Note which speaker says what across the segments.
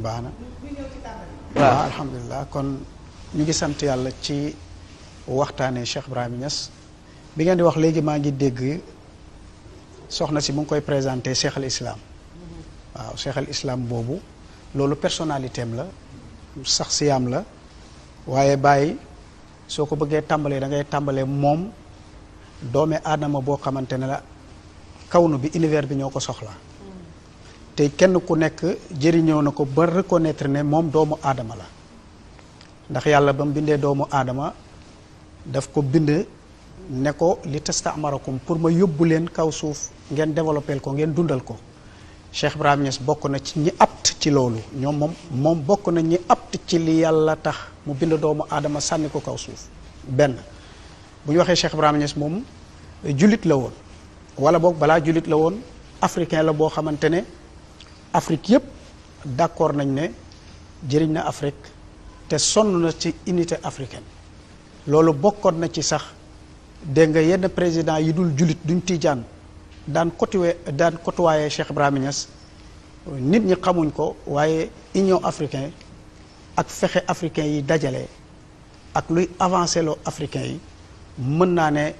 Speaker 1: baax na waaw alhamdulilah kon ñu ngi sant yàlla ci waxtaanee Cheikh Ibrahima Niass bi ngeen di wax léegi maa ngi dégg soxna si mu ngi koy présenté Cheikh al Islam waaw Cheikh al Islam boobu loolu personnalité am la sax siyaam la waaye bàyyi soo ko bëggee tàmbalee da ngay tàmbalee moom doomi aadama boo xamante ne la kawnu bi univers bi ñoo ko soxla te kenn ku nekk jëriñoo na ko ba reconnaître ne moom doomu aadama la ndax yàlla ba mu bindee doomu aadama daf ko bind ne ko li tastamarakum pour ma yóbbu leen kaw suuf ngeen développé ko ngeen dundal ko Cheikh Ibrahima Niass bokk na ci ñi apt ci loolu moom bokk na ñi apt ci li yàlla tax mu bind doomu aadama sànni ko kaw suuf benn bu ñu waxee Cheikh Ibrahima Niass moom jullit la woon wala boog balaa jullit la woon africain la boo xamante ne Afrique yëpp d'accord nañ ne jëriñ na Afrique te sonn na ci unité africaine loolu bokkoon na ci sax dégg nga yenn président yi dul jullit duñ tiijaan daan côtoyer Cheikh Ibrahima Niass nit ñi xamuñ ko waaye Union africaine ak fexe africain yi dajale ak luy avancé loo africain yi mën naa ne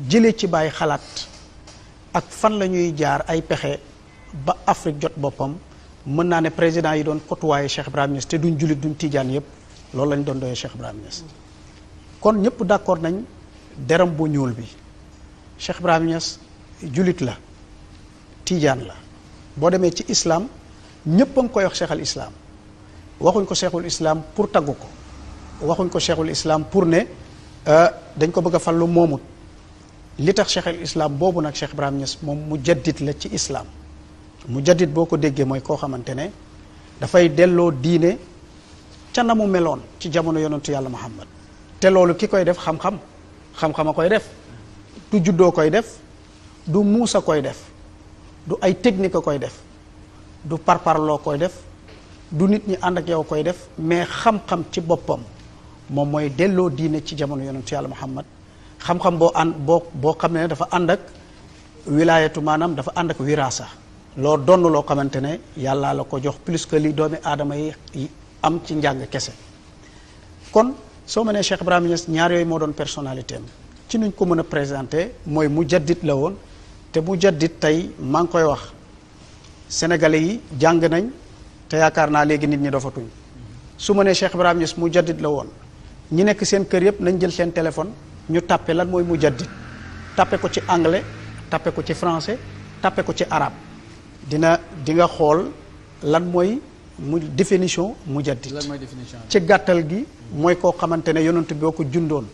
Speaker 1: jëlee ci bàyyi xalaat ak fan la ñuy jaar ay pexe ba Afrique jot boppam mën naa ne président yi doon côtoyer Cheikh Ibrahima Niass te duñ jullit duñ tiijaan yëpp loolu lañ doon doyee Cheikh Ibrahima Niass kon ñëpp d'accord nañ deram bu ñuul bi Cheikh Ibrahima Niass jullit la tiijaan la boo demee ci islam ñëpp a ngi koy wax Cheikh al Islam waxuñ ko Cheikhul Islam pour taggu ko waxuñ ko Cheikhul Islam pour ne dañ ko bëgg a fallu moomut li tax Cheikh al Islam boobu nag Cheikh Ibrahima Niass moom mujaddid la ci islam mujaddid boo ko déggee mooy koo xamante ne dafay delloo diine ca na mu meloon ci jamono yonentu yàlla Muhammad te loolu ki koy def xam-xam a koy def du juddoo koy def du muusa koy def du ay technique a koy def du parparloo koy def du nit ñi ànd ak yow koy def mais xam-xam ci boppam moom mooy delloo diine ci jamono yonentu yàlla Muhammad xam-xam boo xam ne dafa ànd ak wilaayatu maanaam dafa ànd ak wirasa loo donn loo xamante ne yàlla la ko jox plus que li doomi aadama yi am ci njàng kese kon soo mënee Cheikh Ibrahima Niass ñaar yooyu moo doon personnalité am ci nuñ ko mën a présenté mooy mujaddid la woon te mujaddid tey maa ngi koy wax sénégalais yi jàng nañ te yaakaar naa léegi nit ñi dofatuñ su ma nee Cheikh Ibrahima Niass mujaddid la woon ñi nekk seen kër yëpp nañ jël seen téléphone ñu tàppe lan mooy mujaddid tàppe ko ci anglais tàppe ko ci français tàppe ko ci arabe di nga xool lan mooy définition mujaddid
Speaker 2: lan mooy définition
Speaker 1: ci gàttal gi mooy koo xamante ne yonent boo ko jundoon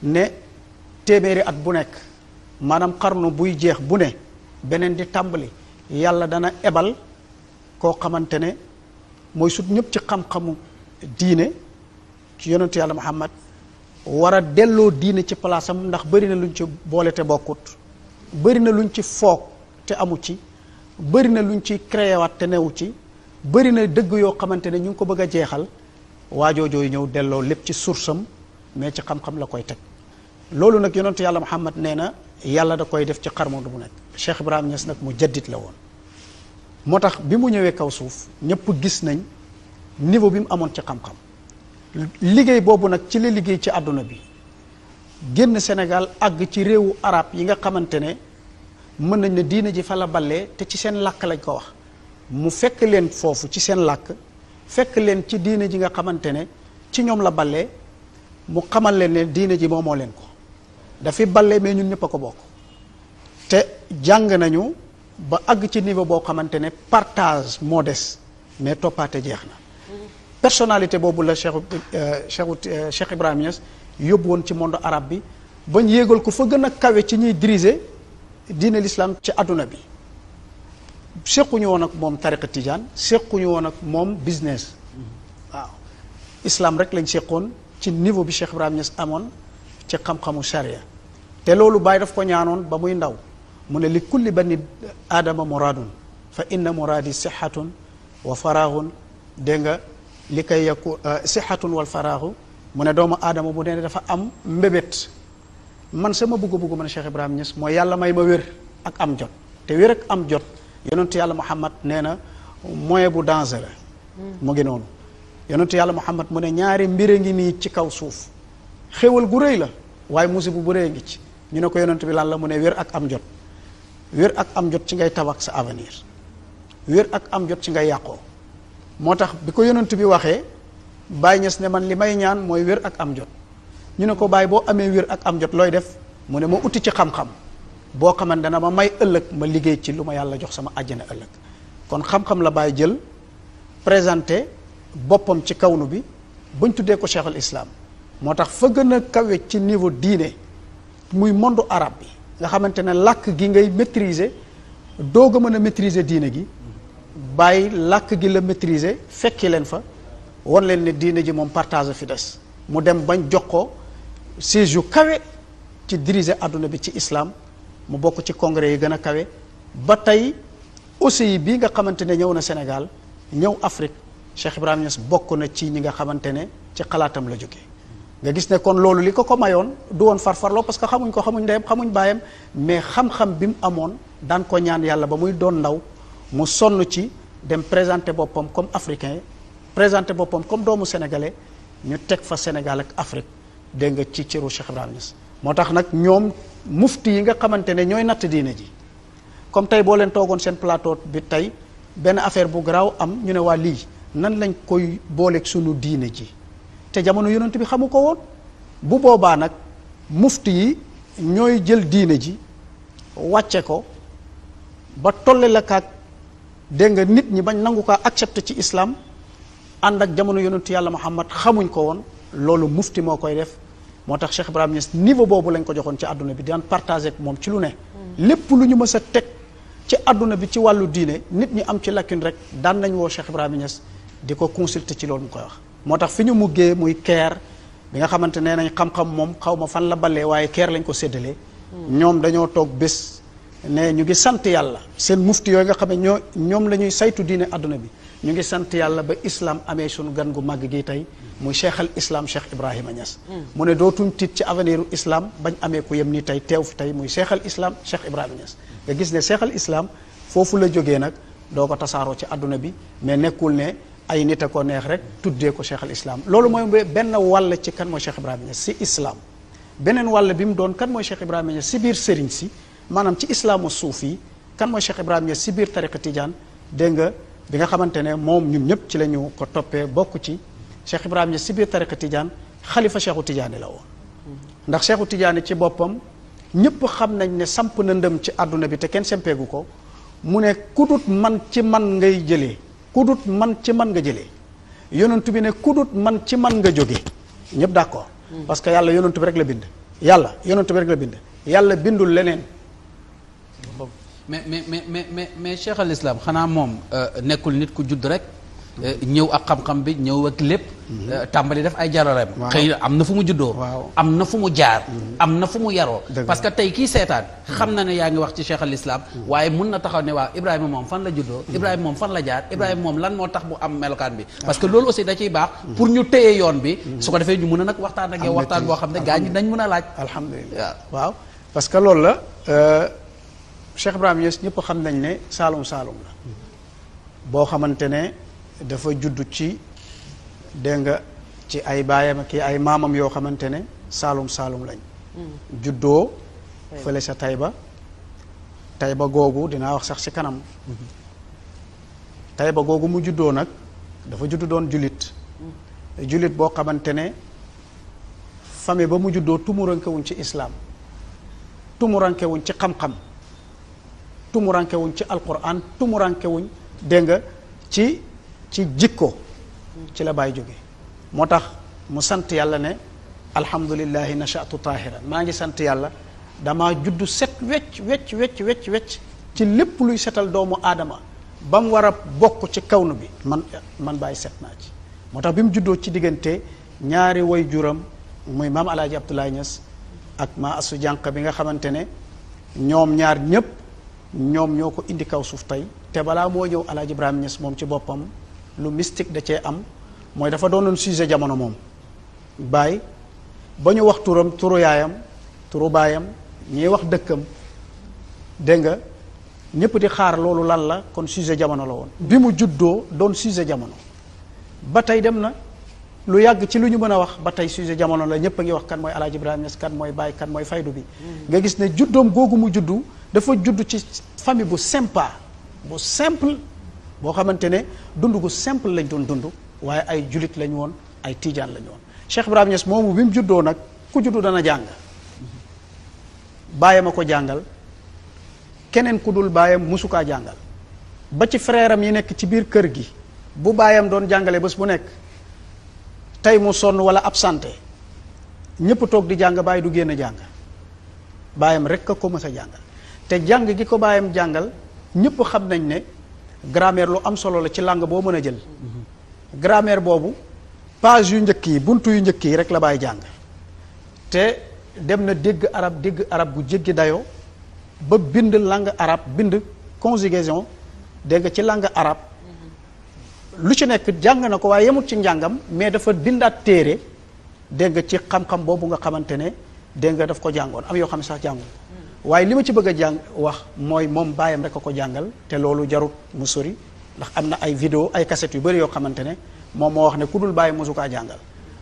Speaker 1: ne téeméeri at bu nekk maanaam xarnu buy jeex bu ne beneen di tàmbali yàlla dana ebal koo xamante ne mooy sut ñëpp ci xam-xamu diine ci yonentu yàlla Muhammad war a delloo diine ci palaasam ndax bëri na luñ ci boole te bokkut bëri na luñ ci foog te amu ci bëri na luñ ci créé waat te newu ci bëri na dëgg yoo xamante ne ñu ngi ko bëgg a jeexal waajoojooyu ñëw delloo lépp ci source am mais ci xam-xam la koy teg loolu nag yonentu yàlla Muhammad nee na yàlla da koy def ci xarmu bu nekk Cheikh Ibrahima Niass nag mu jaddit la woon moo tax bi mu ñëwee kaw suuf ñëpp gis nañ niveau bi mu amoon ci xam-xam liggéey boobu nag ci la liggéey ci àdduna bi génn Sénégal àgg ci réewu arab yi nga xamante ne mën nañ ne diina ji fa la ballee te ci seen làkk lañ ko wax mu fekk leen foofu ci seen làkk fekk leen ci diina ji nga xamante ne ci ñoom la ballee mu xamal leen ne diina ji moomoo leen ko dafi ballee mais ñun ñëpp a ko bokk te jàng nañu ba àgg ci niveau boo xamante ne partage moo des mais toppaate jeex na personnalité boobu la Cheikh Ibrahima Niass yóbbu woon ci monde arabe bi bañ yéegal ko fa gën a kawe ci ñuy diriger diine l'islam ci àdduna bi séquñu woon ak moom tariqa tijaan séquñu woon ak moom business waaw islam rek lañ séqoon ci niveau bi Cheikh Ibrahima Niass amoon ci xam-xamu charia te loolu Baay daf ko ñaanoon ba muy ndaw mu ne li kulli bani aadama muraadun fa inna muraadi sixatun wa faraaxun dégg nga li koy yakku sixatun wal faraaxu mu ne doomu aadama bu ne dafa am mbébét man sama bugg-bugg man Cheikh Ibrahima Niass mooy yàlla may ma wér ak am jot te wér ak am jot yonentu yàlla Muhammad nee na moyen bu dangereux mu ngi noonu yonentu yàlla Muhammad mu ne ñaari mbir a ngi nii ci kaw suuf xéewal gu rëy la waaye musiba bu rëy ngi ci ñu ne ko yonent bi lan la mu ne wér ak am jot wér ak am jot ci ngay tabax sa avenir wér ak am jot ci ngay yàqoo moo tax bi ko yonent bi waxee Baay Ñas ne man li may ñaan mooy wér ak am jot ñu ne ko Baay boo amee wér ak am jot looy def mu ne ma uti ci xam-xam boo xamante dana ma may ëllëg ma liggéey ci lu ma yàlla jox sama àjjana ëllëg kon xam-xam la Baay jël présenté boppam ci kawnu bi buñ tuddee ko cheikhul islam moo tax fa gën a kawe ci niveau diine muy monde arabe bi nga xamante ne làkk gi ngay maîtriser doog a mën a maîtriser diine gi Baay làkk gi la maîtriser fekki leen fa won leen ne diine ji moom partage fi des mu dem bañ jox ko siège yu kawe ci diriger àdduna bi ci islam mu bokk ci congrès yi gën a kawe ba tey aussi bii nga xamante ne ñëw na Sénégal ñëw Afrique Cheikh Ibrahima Niass bokk na ci ñi nga xamante ne ci xalaatam la jógee nga gis ne kon loolu li ko mayoon du woon farfarloo parce que xamuñ ko xamuñ ndeyam xamuñ baayam mais xam-xam bi mu amoon daan ko ñaan yàlla ba muy doon ndaw mu sonn ci dem présenter boppam comme africain présenter boppam comme doomu sénégalais ñu teg fa Sénégal ak Afrique dégg nga ci cëru Cheikh Ibrahima Niass moo tax nag ñoom mufti yi nga xamante ne ñooy natt diine ji comme tey boo leen toogoon seen plateau bi tey benn affaire bu garaaw am ñu ne waa lii nan lañ koy booleeg sunu diine ji te jamono yonent bi xamu ko woon bu boobaa nag mufti yi ñooy jël diine ji wàcce ko ba tolle la kaag dégg nga nit ñi bañ nangu kaa accepté ci islam ànd ak jamono yonentu yàlla Muhammad xamuñ ko woon loolu mufti moo koy def moo tax Cheikh Ibrahima Niass niveau boobu lañ ko joxoon ci àdduna bi daan partagé ak moom ci lu ne lépp lu ñu mës a teg ci àdduna bi ci wàllu diine nit ñi am ci lacune rek daan nañ woo Cheikh Ibrahima Niass di ko consulter ci loolu mu koy wax moo tax fi ñu muggee muy keer bi nga xamante nee nañ xam-xam moom xaw ma fan la balee waaye keer lañ ko séddalee ñoom dañoo toog bés ne ñu ngi sant yàlla seen mufti yooyu nga xam ne ñoom la ñuy saytu diine àdduna bi ñu ngi sant yàlla ba islam amee suñu gan gu màgg gi tey muy cheikh al islam Cheikh Ibrahima Niass mu ne dootuñ tiit ci avenir u islam bañ amee ku yem ni tey teew fi tey muy cheikh al islam Cheikh Ibrahima Niass nga gis ne cheikh al islam foofu la jógee nag doo ko tasaaroo ci àdduna bi mais nekkul ne ay nit a ko neex rek tuddee ko cheikh al islam loolu mooy benn wàll ci kan mooy Cheikh Ibrahima Niass si islam beneen wàll bi mu doon kan mooy Cheikh Ibrahima Niass si biir sëriñ si maanaam ci islaamu suuf yi kan mooy Cheikh Ibrahima Niass si biir tariqa Tidiane dégg nga bi nga xamante ne moom ñun ñëpp ci la ñu ko toppee bokk ci Cheikh Ibrahima Niass si biir tariqa Tidiane xalifa Cheikhu Tidiane la woon ndax Cheikhu Tidiane ci boppam ñëpp xam nañ ne samp na ndëm ci àdduna bi te kenn sempeegu ko mu ne kudut man ci man ngay jëlee kudut man ci man nga jëlee yonentu bi ne kudut man ci man nga jógee ñëpp d'accord parce que yàlla yonentu bi rek la bind yàlla yonentu bi rek la bind yàlla bindul leneen
Speaker 2: mais Cheikh al Islam xanaa moom nekkul nit ku judd rek ñëw ak xam-xam bi ñëw ak lépp tàmbali def ay jaloreem xëy na am na fu mu juddoo am na fu mu jaar am na fu mu yaroo parce que tey kii seetaan xam na ne yaa ngi wax ci Cheikh al Islam waaye mun na taxaw ne waaw Ibrahima moom fan la juddoo Ibrahima moom fan la jaar Ibrahima moom lan moo tax mu am melokaan bi parce que loolu aussi da ciy baax pour ñu téye yoon bi su ko defee ñu mun a nag waxtaan ak yow waxtaan boo xam ne gaa ñi dañ mun a laaj
Speaker 1: alhamdulilah waaw parce que loolu la Cheikh Ibrahima Niass ñëpp xam nañ ne saalum saalum la boo xamante ne dafa judd ci dégg nga ci ay baayam ak ay maamam yoo xamante ne saalum saalum lañ juddoo fële sa Tayba googu dinaa wax sax ci kanam Tayba googu mu juddoo nag dafa judd doon jullit boo xamante ne famille ba mu juddoo tumurankewuñ ci islam tumurankewuñ ci xam-xam tumurankewuñ ci alquran tumurankewuñ dégg nga ci jikko ci la Baay jóge moo tax mu sant yàlla ne alhamdulillahi nachatu tahiran maa ngi sant yàlla dama juddu set wecc ci lépp luy setal doomu aadama ba mu war a bokk ci kawnu bi man Baay set naa ci moo tax bi mu juddoo ci diggante ñaari way juram muy maam alaaji Abdoulaye Niass ak maa asu jànq bi nga xamante ne ñoom ñaar ñépp ñoom ñoo ko indi kaw suuf tey te balaa moo ñëw alaaji Ibrahima Niass moom ci boppam lu mystique da cee am mooy dafa doonoon sujet jamono moom Baay ba ñu wax turam turu yaayam turu baayam ñiy wax dëkkam dégg nga ñëpp di xaar loolu lan la kon sujet jamono la woon bi mu juddoo doon sujet jamono ba tey dem na lu yàgg ci lu ñu mën a wax ba tey sujet jamono la ñëpp a ngi wax kan mooy El Hadj Ibrahima Niass kan mooy Baye kan mooy faydu bi. nga gis ne juddoom googu mu juddu dafa judd ci famille bu sympa bu simple boo xamante ne dund gu simple lañ doon dund waaye ay julit lañ woon ay tijaan lañ woon. Cheikh Ibrahima Niass moomu bi mu juddoo nag ku juddu dana jàng baayam a ko jàngal keneen ku dul baayam musu kaa jàngal ba ci frère am yi nekk ci biir kër gi bu baayam doon jàngale bés bu nekk. tey mu sonn wala absenté ñëpp toog di jàng bàyyi du génn jàng baayam rek a ko mës a jàngal te jàng gi ko baayam jàngal ñëpp xam nañ ne grammaire lu am solo la ci langue boo mën a jël grammaire boobu page yu njëkk yi buntu yu njëkk yi rek la bàyyi jàng te dem na dégg arab gu jéggi dayoo ba bind langue arabe bind conjugaison dégg nga ci langue arabe lu ci nekk jàng na ko waaye yemut ci njàngam mais dafa bindaat téere dégg nga ci xam-xam boobu nga xamante ne dégg nga daf ko jàngoon am yoo xam ne sax jàngul waaye li ma ci bëgg a jàng wax mooy moom baayam rek a ko jàngal te loolu jarut mu sori ndax am na ay vidéo ay cassette yu bëri yoo xamante ne moom moo wax ne ku dul bàyyi mosu kaa jàngal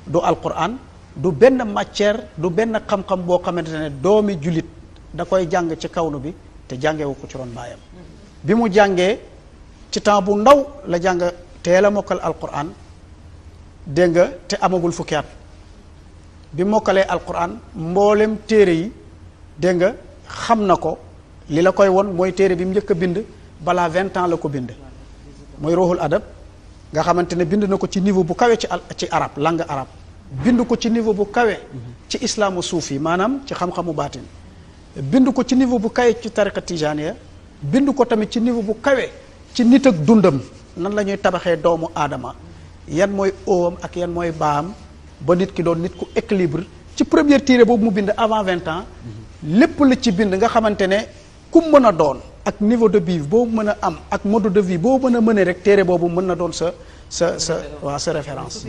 Speaker 1: du alquran du benn matière du benn xam-xam boo xamante ne doomi jullit da koy jàng ci kawnu bi te jàngewu ko ci ron baayam bi mu jàngee ci temps bu ndaw la jàng teel a mokkal alquran dégg nga te amagul fukki at bi mokkalee alquran mboolem téere yi dégg nga xam na ko li la koy won mooy téere bi mu njëkk a bind balaa 20 ans la ko bind mooy ruuxul adab nga xamante ne bind na ko ci niveau bu kawe ci arab langue arabe bind ko ci niveau bu kawe ci islaamu suufi maanaam ci xam-xamu baatin bind ko ci niveau bu kawe ci tariqa tijaniya bind ko tamit ci niveau bu kawe ci nit ak dundam nan la ñuy tabaxee doomu aadama yan mooy óowam ak yan mooy baam ba nit ki doon nit ku équilibre ci première téere boobu mu bind avant 20 ans lépp la ci bind nga xamante ne ku mën a doon ak niveau de vie boobu mën a am ak mode de vie boobu mën a mëne rek téere boobu mën na doon sa référence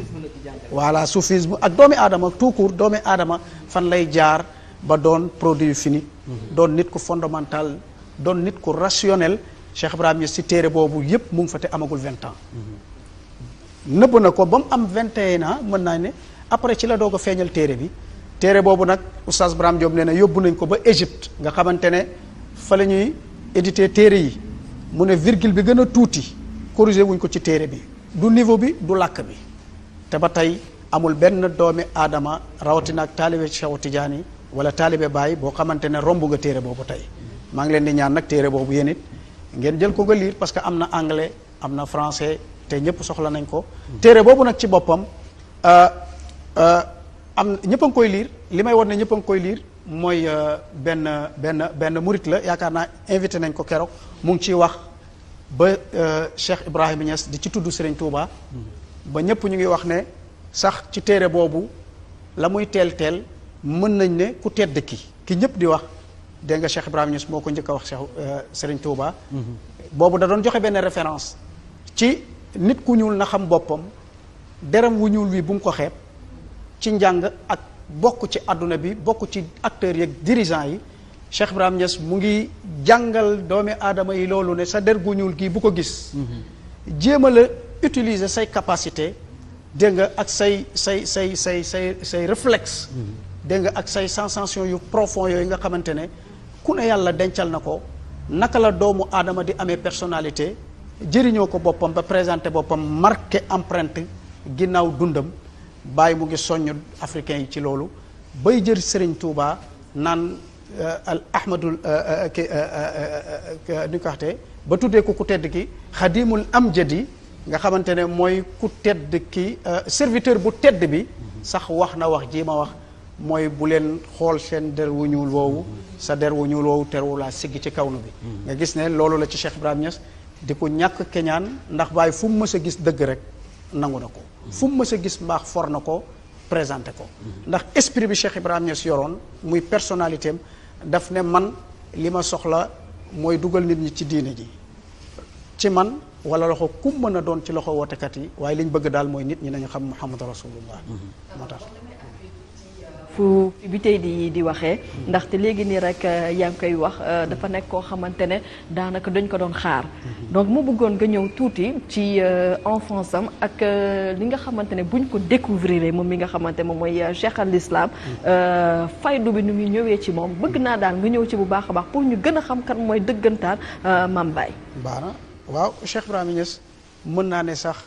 Speaker 1: voilà soufisme ak doomi aadama tout court doomi aadama fan lay jaar ba doon produit fini doon nit ku fondamental doon nit ku rationnel Cheikh Ibrahima Niass ci téere boobu yépp mu ngi fa te amagul 20 ans nëbb na ko ba mu am 21 ans mën naa ne après ci la doog a feeñal téere bi téere boobu nag oustaz Braham Diop nee na yóbbu nañ ko ba Égypte nga xamante ne fa la ñuy éditer téere yi mu ne virgule bi gën a tuuti corrigé wuñ ko ci téere bi du niveau bi du làkk bi te ba tey amul benn doomi aadama rawatina ak taalibe Cheikh Tidiane wala taalibe Baye boo xamante ne romb nga téere boobu tey maa ngi leen di ñaan nag téere boobu yéen it ngeen jël ko nga lire parce que am na anglais am na français te ñëpp soxla nañ ko téere boobu nag ci boppam am ñëpp a ngi koy lire li may war ne ñëpp a ngi koy lire mooy benn murit la yaakaar naa invité nañ ko keroog mu ngi ciy wax ba Cheikh Ibrahima Niass di ci tudd Serigne Touba ba ñëpp ñu ngi wax ne sax ci téere boobu la muy teel mën nañ ne ku tedd ki ñëpp di wax dégg nga Cheikh Ibrahima Niass moo ko njëkk a wax Cheikh Serigne Touba boobu da doon joxe benn référence ci nit ku ñuul na xam boppam deram wu ñuul wi bu mu ko xeeb ci njàng ak bokk ci àdduna bi bokk ci acteurs yeeg dirigeants yi Cheikh Ibrahima Niass mu ngi jàngal doomi aadama yi loolu ne sa der gu ñuul gii bu ko gis jéem a la utiliser say capacité dégg nga ak say réflexe dégg nga ak say sensation yu profond yooyu nga xamante ne ku ne yàlla dencal na ko naka la doomu aadama di amee personnalité jëriñoo ko boppam ba présenté boppam marqué empreinte ginnaaw dundam bàyyi mu ngi soññ africain yi ci loolu bay jër Serigne Touba naan al ahmadul ni ko waxtee ba tuddee ko ku tedd ki xadimul amjadi nga xamante ne mooy ku tedd ki serviteur bu tedd bi sax wax na wax ji ma wax mooy bu leen xool seen der wu ñuul woowu sa der wu ñuul woowu teru laa siggi ci kawnu bi nga gis ne loolu la ci Cheikh Ibrahima Niass di ko ñàkk keñaan ndax Baye fu mu mës a gis dëgg rek nangu na ko fu mu mës a gis mbaax for na ko présenté ko ndax esprit bi Cheikh Ibrahima Niass yoroon muy personnalité am daf ne man li ma soxla mooy dugal nit ñi ci diine ji ci man wala loxo ku mën a doon ci loxo wootekat yi waaye li ñu bëgg daal mooy nit ñi nañu xam Muhammad Rasulullah moo tax
Speaker 3: fu bi tey di waxee ndaxte léegi nii rek yaa ngi koy wax dafa nekk koo xamante ne daanaka dañ ko doon xaar donc mu bëggoon nga ñëw tuuti ci enfance am ak li nga xamante ne buñ ko découvrir moom mi nga xamante moom mooy Cheikh al Islam faydu bi nu muy ñëwee ci moom bëgg naa daal nga ñëw ci bu baax a baax pour ñu gën a xam kan mooy dëggantaan Mame Baye.
Speaker 1: baana waaw Cheikh Ibrahima Niass mën naa ne sax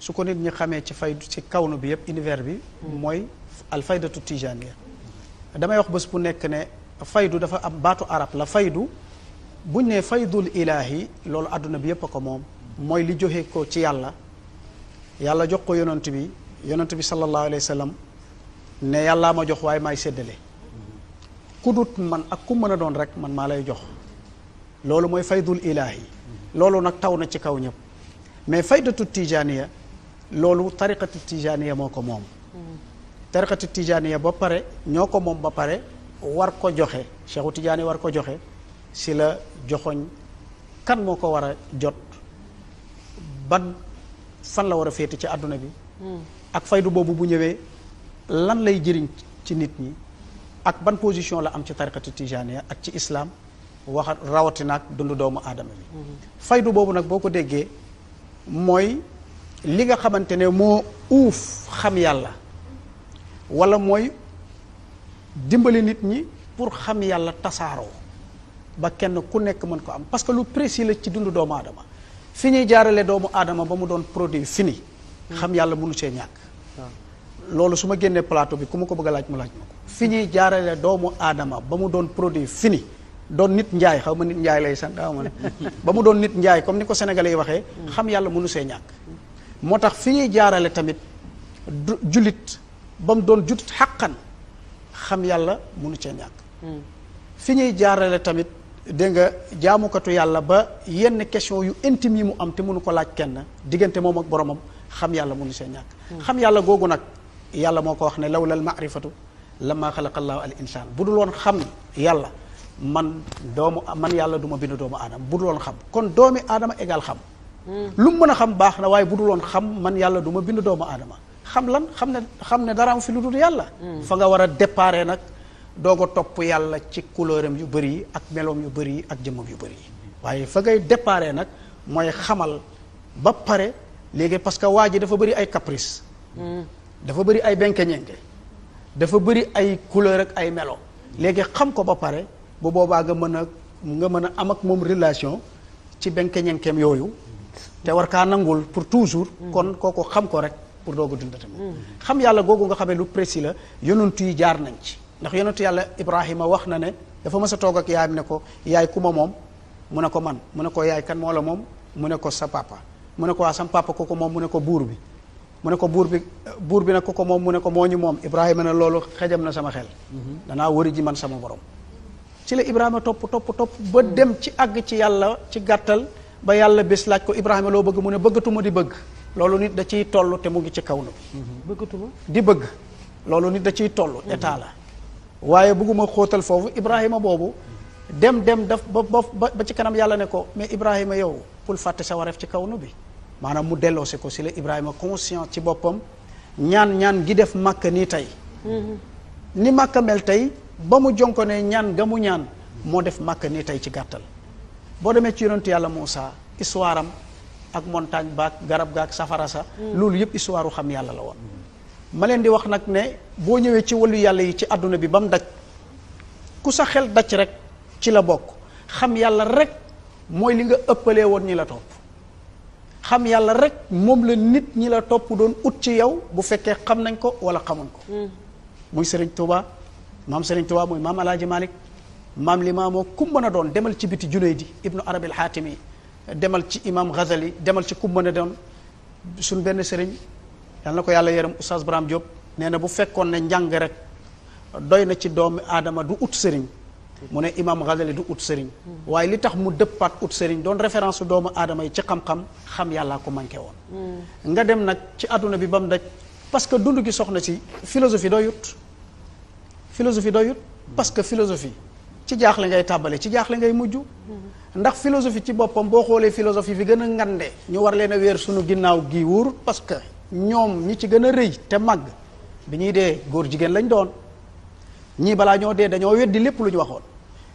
Speaker 1: su ko nit ñi xamee ci faydu ci kawnu bi yëpp univers bi mooy al faydatu tijaniya damay wax bés bu nekk ne faydu dafa am baatu arab la faydu buñ ne faydul ilaahi loolu àdduna bi yëpp a ko moom mooy li joxe ko ci yàlla jox ko yonent bi sallallahu alayhi wa sallam ne yàllaa ma jox waaye maay séddale ku dut man ak ku mën a doon rek man maa lay jox loolu mooy faydul ilaahi loolu nag taw na ci kaw ñëpp mais faydatu tijaniya loolu tariqatu tijaniya moo ko moom tariqatu tijaniya ba pare ñoo ko moom ba pare war ko joxe Cheikhu Tijaani war ko joxe si la joxoñ kan moo ko war a jot ban fan la war a féete ci àdduna bi ak faydu boobu bu ñëwee lan lay jëriñ ci nit ñi ak ban position la am ci tariqatu tijaniya ak ci islam wax rawatina ak dundu doomu aadama bi faydu boobu nag boo ko déggee mooy li nga xamante ne moo uuf xam yàlla wala mooy dimbali nit ñi pour xam yàlla tasaaroo ba kenn ku nekk mën ko am parce que lu précis la ci dundu doomu aadama fi ñuy jaarale doomu aadama ba mu doon produit fini xam yàlla mënu see ñàkk loolu su ma génnee plateau bi ku ma ko bëgg a laaj mu laaj ma ko fi ñuy jaarale doomu aadama ba mu doon produit fini doon nit njaay xaw ma nit njaay lay sant xaw ma ne ba mu doon nit njaay comme ni ko sénégalais yi waxee xam yàlla mënu see ñàkk moo tax fi ñuy jaarale tamit jullit ba mu doon julit xaqan xam yàlla mënu cee ñàkk fi ñuy jaarale tamit dégg nga jaamukatu yàlla ba yenn question yu intime yi mu am te mënu ko laaj kenn diggante moom ak boromam xam yàlla mënu see ñàkk xam yàlla googu nag yàlla moo ko wax ne lawlal maarifatu lamma xalaqa allahu al insaan bu dul woon xam yàlla man yàlla du ma bind doomu aadama bu dul woon xam kon doomi aadama égal xam lu mu mën a xam baax na waaye bu dul woon xam man yàlla du ma bind doomu aadama xam lan xam ne dara am fi lu dul yàlla fa nga war a déparé nag doog a topp yàlla ci couleuram yu bëri yi ak meloom yu bëri yi ak jëmmam yu bëri yi waaye fa ngay déparé nag mooy xamal ba pare léegi parce que waa ji dafa bëri ay caprice dafa bëri ay benke-ñenke dafa bëri ay couleur ak ay melo léegi xam ko ba pare bu boobaa nga mën a am ak moom relation ci benke-ñenkeem yooyu te war kaa nangul pour toujours kon kooku xam ko rek pour doog a dundata moom xam yàlla googu nga xamee lu précis la yonentu yi jaar nañ ci ndax yonentu yàlla Ibrahima wax na ne dafa mës a toog ak yaayam ne ko yaay ku ma moom mu ne ko man mu ne ko yaay kan moo la moom mu ne ko sa papa mu ne ko waa sam papa ko moom mu ne ko buur bi mu ne ko buur bi nag ko moom mu ne ko moo ñu moom Ibrahima ne loolu xejam na sama xel danaa wëri ji man sama borom ci la Ibrahima topp ba dem ci àgg ci yàlla ci gàttal ba yàlla bés laaj ko Ibrahima loo bëgg mu ne bëggatuma di bëgg loolu nit da ciy toll te mu ngi ci kaw na bi
Speaker 3: bëggatuma
Speaker 1: di bëgg loolu nit da ciy toll état la waaye bëgguma xóotal foofu Ibrahima boobu dem daf ba ci kanam yàlla ne ko mais Ibrahima yow pour fàtte sa wareef ci kaw na bi maanaam mu delloose ko si la Ibrahima conscient ci boppam ñaan gi def màkk nii tey ni màkk mel tey ba mu jonko ne ñaan ga mu ñaan moo def màkk nii tey ci gàttal boo demee ci yonentu yàlla Muusa histoire am ak montagne baak garab gaak safara sa loolu yëpp histoire u xam yàlla la woon ma leen di wax nag ne boo ñëwee ci wàllu yàlla yi ci àdduna bi ba mu daj ku sa xel daj rek ci la bokk xam yàlla rek mooy li nga ëppalee woon ñi la topp xam yàlla rek moom la nit ñi la topp doon ut ci yow bu fekkee xam nañ ko wala xamuñ ko muy Serigne Touba maam Serigne Touba muy maam Alaaji Malik maam Limaamoo ku mën a doon demal ci biti Junaydi ibnu Arabi al-Xaatimi demal ci imam Ghazali demal ci ku mën a doon suñ benn sëriñ yal na ko yàlla yërëm Oustaz Braham Diop nee na bu fekkoon ne njàng rek doy na ci doomi aadama du ut sëriñ mu ne imam Ghazali du ut sëriñ waaye li tax mu dëppaat ut sëriñ doon référence su doomu aadama yi ci xam yàllaa ko manqué woon nga dem nag ci àdduna bi ba mu daj parce que dund gi soxna si philosophie doyut parce que philosophie ci jaaxle ngay tàbbale ci jaaxle ngay mujj ndax philosophie ci boppam boo xoolee philosophie fi gën a ngande ñu war leen a weer suñu ginnaaw gi wóor parce que ñoom ñi ci gën a rëy te màgg bi ñuy dee góor jigéen lañ doon ñii balaa ñoo dee dañoo weddi lépp lu ñu waxoon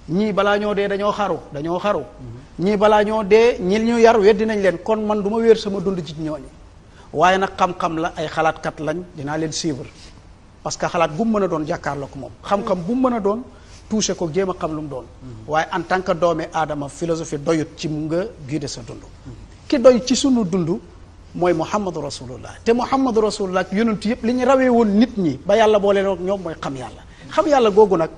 Speaker 1: ñii balaa ñoo dee dañoo xaru ñii balaa ñoo dee ñi ñu yar weddi nañ leen kon man du ma wéer sama dund ci ñooñu waaye nag xam-xam la ay xalaatkat lañ dinaa leen suivre parce que xalaat bu mu mën a doon jàkkaarloo ko moom xam-xam bu mu mën a doon touché ko jéem a xam lu mu doon waaye en tant que doomi aadama philosophie doyut ci mu nga guider sa dund ki doy ci sunu dund mooy muhammadu rasulullah te muhammadu rasulullah ak yonent yëpp li ñu rawee woon nit ñi ba yàlla boole ak ñoom mooy xam yàlla googu nag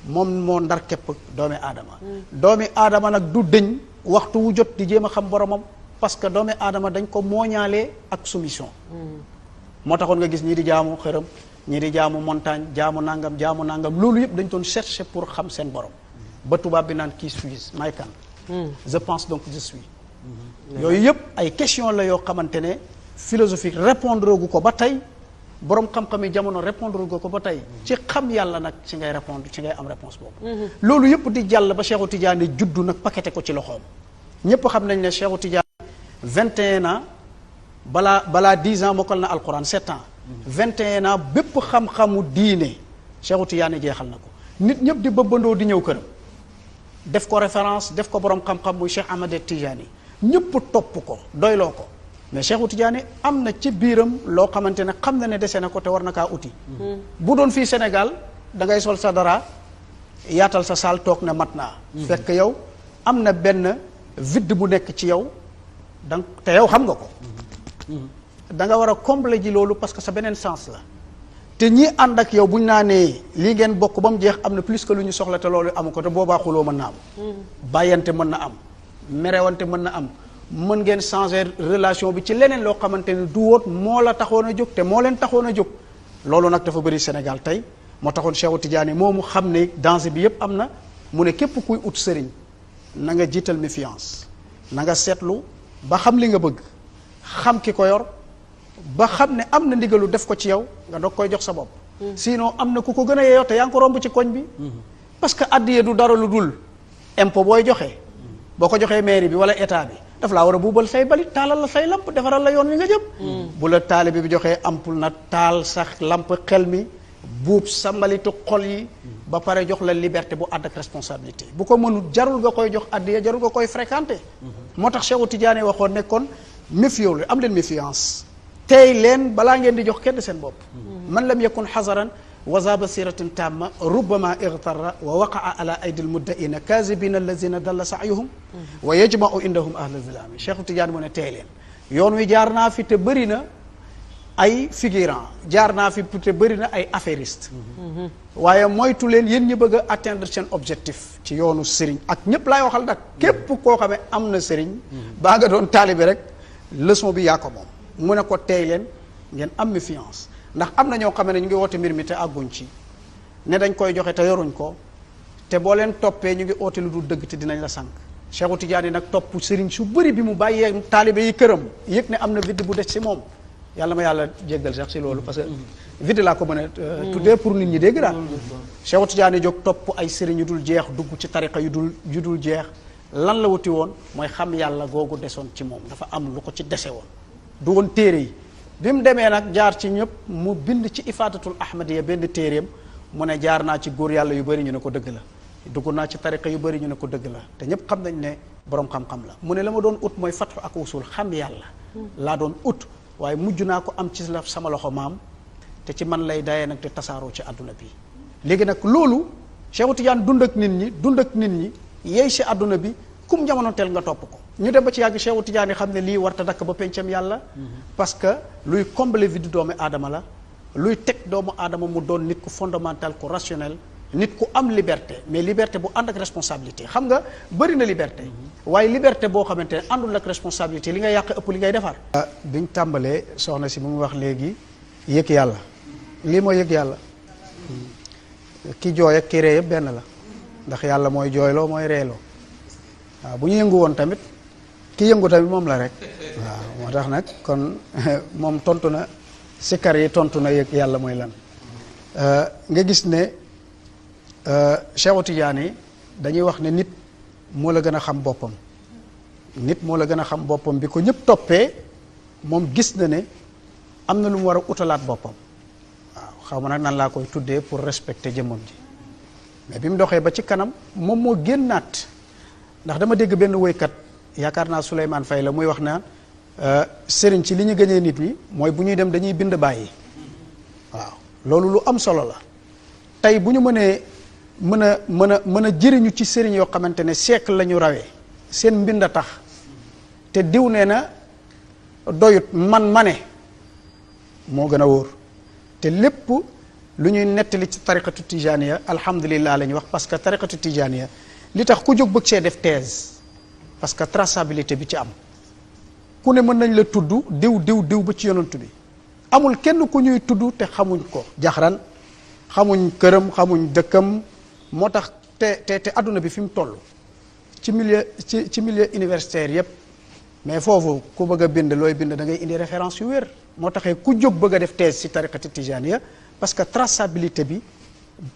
Speaker 1: moom moo ndar képp doomi aadama nag du dëñ waxtu wu jot di jéem a xam boromam parce que doomi aadama dañ ko mooñaalee ak soumission moo taxoon nga gis ñii di jaamu xërëm ñii di jaamu montagne jaamu nangam loolu yëpp dañ doon chercher pour xam seen borom ba tubaab bi naan qui suis may kan je pense donc je suis yooyu yëpp ay question la yoo xamante ne philosophique répondre gu ko ba tey borom xam-xam yi jamono répondre gu ko ba tey ci xam yàlla nag ci ngay répondre ci ngay am réponse boobu loolu yëpp di jàll ba Cheikhu Tidiane juddu nag paqueté ko ci loxoom ñëpp xam nañ ne Cheikhu Tidiane 21 ans balaa 10 ans mokkal na alquran 7 ans 21 ans bépp xam-xamu diine Cheikhu Tidiane jeexal na ko nit ñëpp di bëbbandoo di ñëw këram def ko référence def ko borom xam-xam muy Cheikh Ahmed Tidiane ñëpp topp ko doyloo ko mais Cheikhu Tidiane am na ci biiram loo xamante ne xam na ne dese na ko te war na kaa uti bu doon fii Sénégal da ngay sol sa dara yaatal sa saal toog ne mat naa fekk yow am na benn vide bu nekk ci yow donc te yow xam nga ko da nga war a combler ji loolu parce que sa beneen sens la te ñi ànd ak yow buñ naa nee lii ngeen bokk ba mu jeex am na plus que lu ñu soxla te loolu amu ko te boobaa xuloo mën na am bàyyante mën na am merewante mën na am mën ngeen changer relation bi ci leneen loo xamante ne du woot moo la taxoon a jóg te moo leen taxoon a jóg loolu nag dafa bëri Sénégal tey moo taxoon Cheikhu Tidiane moomu xam ne danger bi yépp am na mu ne képp kuy ut sëriñ na nga jiital méfiance na nga seetlu ba xam li nga bëgg xam ki ko yor ba xam ne am na ndigalu def ko ci yow nga doog koy jox sa bopp sinon am na ku ko gën a yeeyoo te yaa ngi ko romb ci koñ bi parce que addiye du dara lu dul impôt booy joxee boo ko joxee mairie bi wala état bi daf laa war a buubal say balit taalal la say lamp defaral la yoon wi nga jëm bu la taalibe bi joxee ampul na taal sax lamp xel mi buub sa mbalitu xol yi ba pare jox la liberté bu ànd ak responsabilité bu ko mënul jarul nga koy jox addiya jarul nga koy fréquenter moo tax Cheikhu Tidiane waxoon ne kon méfiez am leen méfiance tey leen balaa ngeen di jox kenn seen bopp man lam yakun xazaran wa za basiratin tamma rubbama igtarra wa waqaa ala aydi almuddaina kazibina allazina dalla saayuhum wa yajmau indahum ahla zilami Cheikhu Tidiane mu ne tey leen yoon wi jaar naa fi te bëri na ay figurant jaar naa fi te bëri na ay affairiste waaye moytu leen yéen ñi bëgg a atteindre seen objectif ci yoonu sëriñ ak ñépp laay waxal nag képp koo xamee am na sëriñ baa nga doon taalibe rek leçon bi yaa ko moom mu ne ko tey leen ngeen am méfiance ndax am na ñoo xam ne ñu ngi woote mbir mi te àgguñ ci ne dañ koy joxe te yoruñ ko te boo leen toppee ñu ngi oote lu dul dëgg te dinañ la sànq Cheikhu Tidiane nag topp sëriñ su bëri bi mu bàyyee taalibe yi këram yëg ne am na vide bu des si moom yàlla ma yàlla jéggal sax si loolu parce que vide laa ko mën a tuddee pour nit ñi dégg daal Cheikhu Tidiane jóg topp ay sëriñ yu dul jeex dugg ci tariqa yu dul jeex lan la wuti woon mooy xam yàlla googu desoon ci moom dafa am lu ko ci dese woon du woon téere yi bi mu demee nag jaar ci ñëpp mu bind ci ifaadatul ahmadiya benn téeréem mu ne jaar naa ci góor yàlla yu bëri ñu ne ko dëgg la dugg naa ci tariqa yu bëri ñu ne ko dëgg la te ñëpp xam nañ ne borom xam-xam la mu ne la ma doon ut mooy fatxu ak wusul xam yàlla laa doon ut waaye mujj naa ko am ci la sama loxo maam te ci man lay dayee nag te tasaaroo ci àdduna bi léegi nag loolu Cheikhu Tidiane dund ak nit ñi yey si àdduna bi kum jamono teel nga topp ko ñu dem ba ci yàgg Cheikhu Tidiane xam ne lii warta dakk ba pencam yàlla parce que luy combler vide doomu aadama la luy teg doomu aadama mu doon nit ku fondamental ku rationnel nit ku am liberté mais liberté bu ànd ak responsabilité xam nga bëri na liberté waaye liberté boo xamante ne àndul ak responsabilité li ngay yàq ëpp li ngay defar biñ tàmbalee soxna si mu ngi wax léegi yëg yàlla lii mooy yëg yàlla ki jooy ak ki ree yëpp benn la ndax yàlla mooy jooyloo mooy reeloo waaw bu ñu yëngu woon tamit ki yëngu tamit moom la rek waaw moo tax nag kon moom tontu na sikkar yi tontu na yëg yàlla mooy lan nga gis ne Cheikhu Tidiane yi dañuy wax ne nit moo la gën a xam boppam nit moo la gën a xam boppam bi ko ñëpp toppee moom gis na ne am na lu mu war a utalaat boppam waaw xaw ma nag nan laa koy tuddee pour respecter jëmmam ji mais bi mu doxee ba ci kanam moom moo génnaat ndax dama dégg benn woykat yaakaar naa Souleymane Faye la muy wax na sëriñ ci li ñu gënee nit ñi mooy bu ñuy dem dañuy bind bàyyi waaw loolu lu am solo la tey bu ñu mënee mën a jëriñu ci sëriñ yoo xamante ne siècle la ñu rawee seen mbind a tax te diw nee na doyut man ma ne moo gën a wóor te lépp lu ñuy nettali ci tariqatu tijaniya alhamdulillah la ñuy wax parce que tariqatu tijaniya li tax ku jóg bëgg see def thèse parce que traçabilité bi ci am ku ne mën nañ la tudd diw ba ci yonantu bi amul kenn ku ñuy tudd te xamuñ ko jaxran xamuñ këram xamuñ dëkkam moo tax te adduna bi fi mu toll ci milieu universitaire yépp mais foofu ku bëgg a bind looy bind da ngay indi référence yu wér moo taxee ku jóg bëgg a def thèse ci tariqati tijaniya parce que traçabilité bi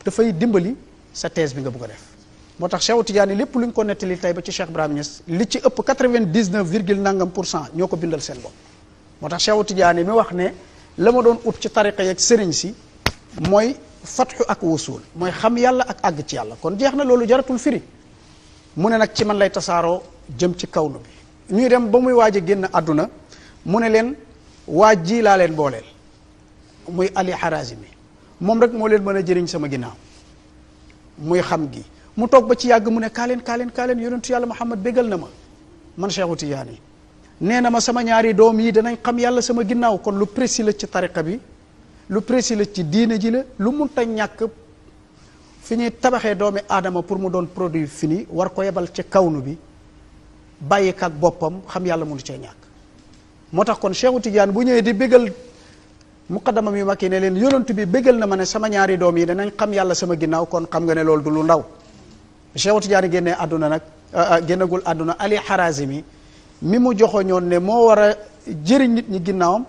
Speaker 1: dafay dimbali sa thèse bi nga bëgg a def moo tax Cheikh Tidiane lépp lu ñu ko nettali tey ba ci Cheikh Ibrahima Niass li ci ëpp 99 virgule nangam % ñoo ko bindal seen bopp moo tax Cheikh Tidiane mi wax ne la ma doon ut ci tariqa yeeg sëriñ si mooy fatxu ak wusul mooy xam yàlla ak àgg ci yàlla kon jeex na loolu jaratul firi mu ne nag ci man lay tasaaroo jëm ci kawnu bi ñuy dem ba muy waaj a génn àdduna mu ne leen waa ji laa leen booleel muy Ali Harazimi moom rek moo leen mën a jëriñ sama ginnaaw muy xam gi mu toog ba ci yàgg mu ne kaaleen yonentu yàlla Muhammad bégal na ma man Cheikhu Tidiane nee na ma sama ñaari doom yi danañ xam yàlla sama ginnaaw kon lu précis la ci tariqa bi lu précis la ci diine ji la lu munta ñàkk fi ñuy tabaxee doomi aadama pour mu doon produit fini war ko yebal ci kawnu bi bàyyi ak boppam xam yàlla mënu cee ñàkk moo tax kon Cheikhu Tidiane bu ñëwee di bégal muqaddamam yu mag yi ne leen yonent bi bégal na ma ne sama ñaari doom yi danañ xam yàlla sama ginnaaw kon xam nga ne loolu du lu ndaw Cheikhu Tidiane génnee àdduna nag génnagul àdduna Ali Harazimi mi mu joxoñoon ne moo war a jëriñ nit ñi ginnaawam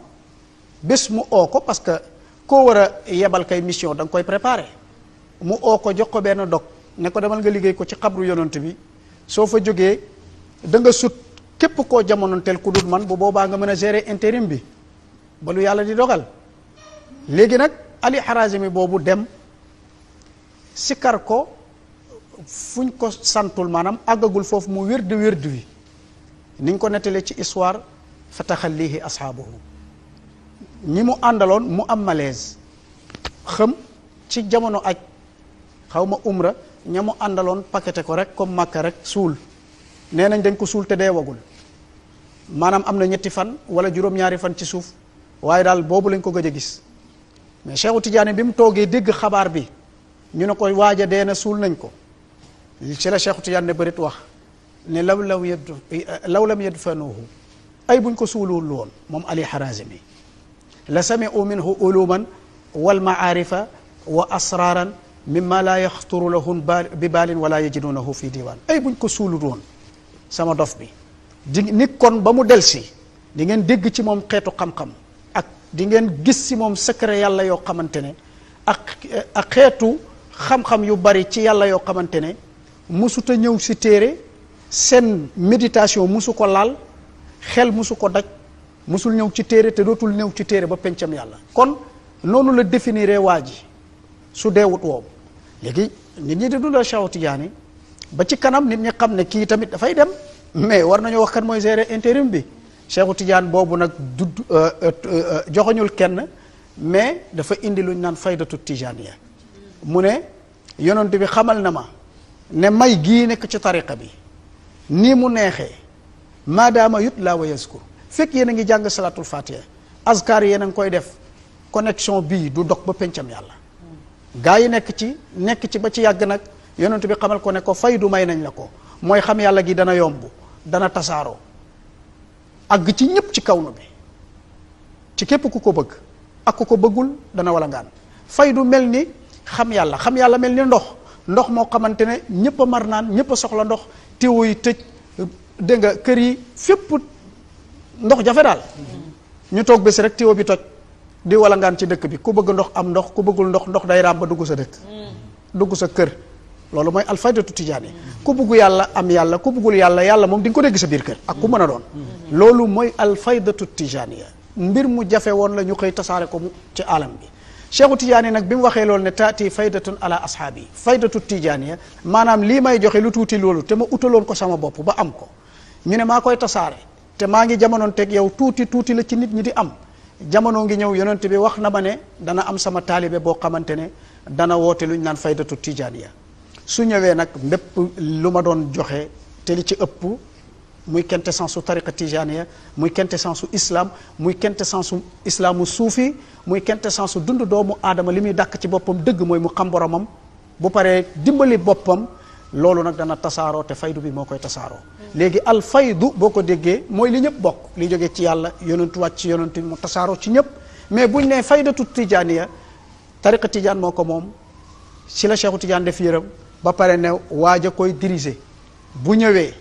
Speaker 1: bés mu oo ko parce que koo war a yebal kay mission da nga koy préparé mu oo ko jox ko benn dog ne ko demal nga liggéey ko ci xabru yonent bi soo fa jógee da nga sut képp koo jamonoonteel ku dul man bu boobaa nga mën a gérer intérim bi ba lu yàlla di dogal léegi nag Ali Harazimi boobu dem sikar ko fuñ ko santul maanaam àggagul foofu mu wérdu wi niñ ko nettalee ci histoire fa taxallihi ashaabuhu ñi mu àndaloon mu am malaise xëm ci jamono aj xaw ma umra ña mu àndaloon paqueté ko rek comme Makka rek suul nee nañ dañ ko suul te deewagul maanaam am na 3 fan wala juróom-ñaari fan ci suuf waaye daal boobu lañ ko gëj a gis mais Cheikhu Tidiane bi mu toogee dégg xabaar bi ñu ne ko waaja dee na suul nañ ko ci la Cheikhu Tidiane ne bërit wax ne law lam yadfanuhu ay buñ ko suulul woon moom Ali Harazimi la sami'u minhu uluman wal ma'arifa wa asraran mimma la yaxturu lahum bi baalin wala yajidunahu fi diwan ay buñ ko suulul woon sama dof bi di nit kon ba mu delsi di ngeen dégg ci moom xeetu xam-xam ak di ngeen gis ci moom secret yàlla yoo xamante ne ak xeetu xam-xam yu bari ci yàlla yoo xamante ne musuta ñëw ci téere seen méditation musu ko laal xel musu ko daj musul ñëw ci téere te dootul ñëw ci téere ba pencam yàlla kon noonu la définiré waa ji su deewut woowu léegi nit ñi di dundal Cheikhu Tidiane ba ci kanam nit ñi xam ne kii tamit dafay dem mais war nañoo wax kan mooy gérer intérim bi Cheikhu Tidiane boobu nag joxoñul kenn mais dafa indi lu ñu naan faydatu tijaniya mu ne yonent bi xamal na ma ne may gii nekk ci tariqa bi nii mu neexee maadaama yutla wa yazkur fekk yéen a ngi jàng salatul fatiha azkar yéen a ngi koy def connexion bii du dog ba pencam yàlla gaa yi nekk ci ba ci yàgg nag yonent bi xamal ko ne ko faydu may nañ la ko mooy xam yàlla gi dana yomb dana tasaaroo àgg ci ñëpp ci kawnu bi ci képp ku ko bëgg ak ku ko bëggul dana wala ngaan faydu mel ni xam yàlla mel ni ndox moo xamante ne ñëpp a mar naan ñëpp a soxla ndox tiwo yi tëj dégg nga kër yi fépp ndox jafe daal ñu toog bés rek tiwo bi toj di wala ngaan ci dëkk bi ku bëgg ndox am ndox ku bëggul ndox day raam ba dugg sa dëkk dugg sa kër loolu mooy alfaydatu tijaani ku bëggu yàlla am yàlla ku bëggul yàlla moom di nga ko dégg sa biir kër ak ku mën a doon loolu mooy alfaydatu tijaaniya mbir mu jafe woon la ñu xëy tasaare ko ci alam bi Cheikhu Tijaani nag bi mu waxee loolu ne taati faydatun ala ashaabi faydatu tijaaniya maanaam lii may joxe lu tuuti loolu te ma utaloon ko sama bopp ba am ko ñu ne maa koy tasaare te maa ngi jamonoon teg yow tuuti la ci nit ñi di am jamono ngi ñëw yonent bi wax na ma ne dana am sama taalibe boo xamante ne dana woote lu ñu naan faydatu tijaaniya su ñëwee nag mbépp lu ma doon joxe te li ci ëpp muy quintessence su tariqa tijaaniya muy quintessence su islam muy quintessence su islaamu suufi muy quintessence su dund doomu aadama li muy dàkk ci boppam dëgg mooy mu xam boromam bu paree dimbali boppam loolu nag dana tasaaroo te faydu bi moo koy tasaaroo léegi al faydu boo ko déggee mooy li ñëpp bokk li jógee ci yàlla yonentu wàcc ci yonentu mu tasaaroo ci ñëpp mais buñ ne faydatu tijaaniya tariqa tijaan moo ko moom si la Cheikhu Tijaan def yërëm ba pare ne waaj a koy diriger bu ñëwee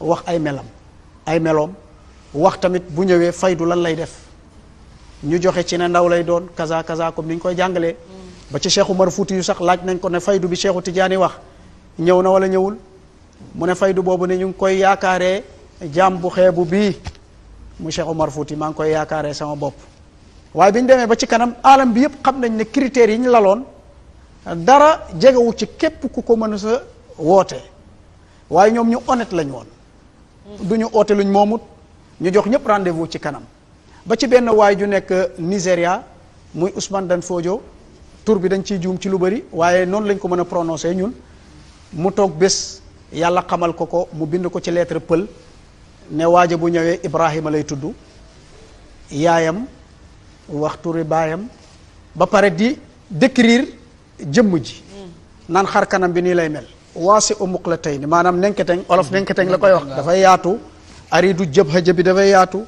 Speaker 1: wax ay meloom wax tamit bu ñëwee faydu lan lay def ñu joxe ci ne ndaw lay doon kaza kaza comme ni ñu koy jàngalee ba ci Cheikh Umar Fuuti yu sax laaj nañ ko ne faydu bi Cheikhu Tijaani wax ñëw na wala ñëwul mu ne faydu boobu ne ñu ngi koy yaakaaree jaam bu xeebu bii mu Cheikh Umar Fuuti maa ngi koy yaakaaree sama bopp waaye bi ñu demee ba ci kanam alam bi yëpp xam nañ ne critères yi ñu laloon dara jegewu ci képp ku ko mën a sa woote waaye ñoom ñu honnête lañ woon du ñu oote luñ moomut ñu jox ñëpp rendez-vous ci kanam ba ci benn waay ju nekk Nigéria muy Ousmane Dan Fodio tur bi dañ ciy juum ci lu bëri waaye noonu lañ ko mën a prononcer ñun mu toog bés yàlla xamal ko mu bind ko ci lettre pël ne waaja bu ñëwee Ibrahima lay tudd yaayam wax turi baayam ba pare di décrire jëmm ji naan xar kanam bi nii lay mel waasi umuq la tey ni maanaam nenketeng olof nenketeng la koy wax dafay yaatu aridu jëbha bi dafay yaatu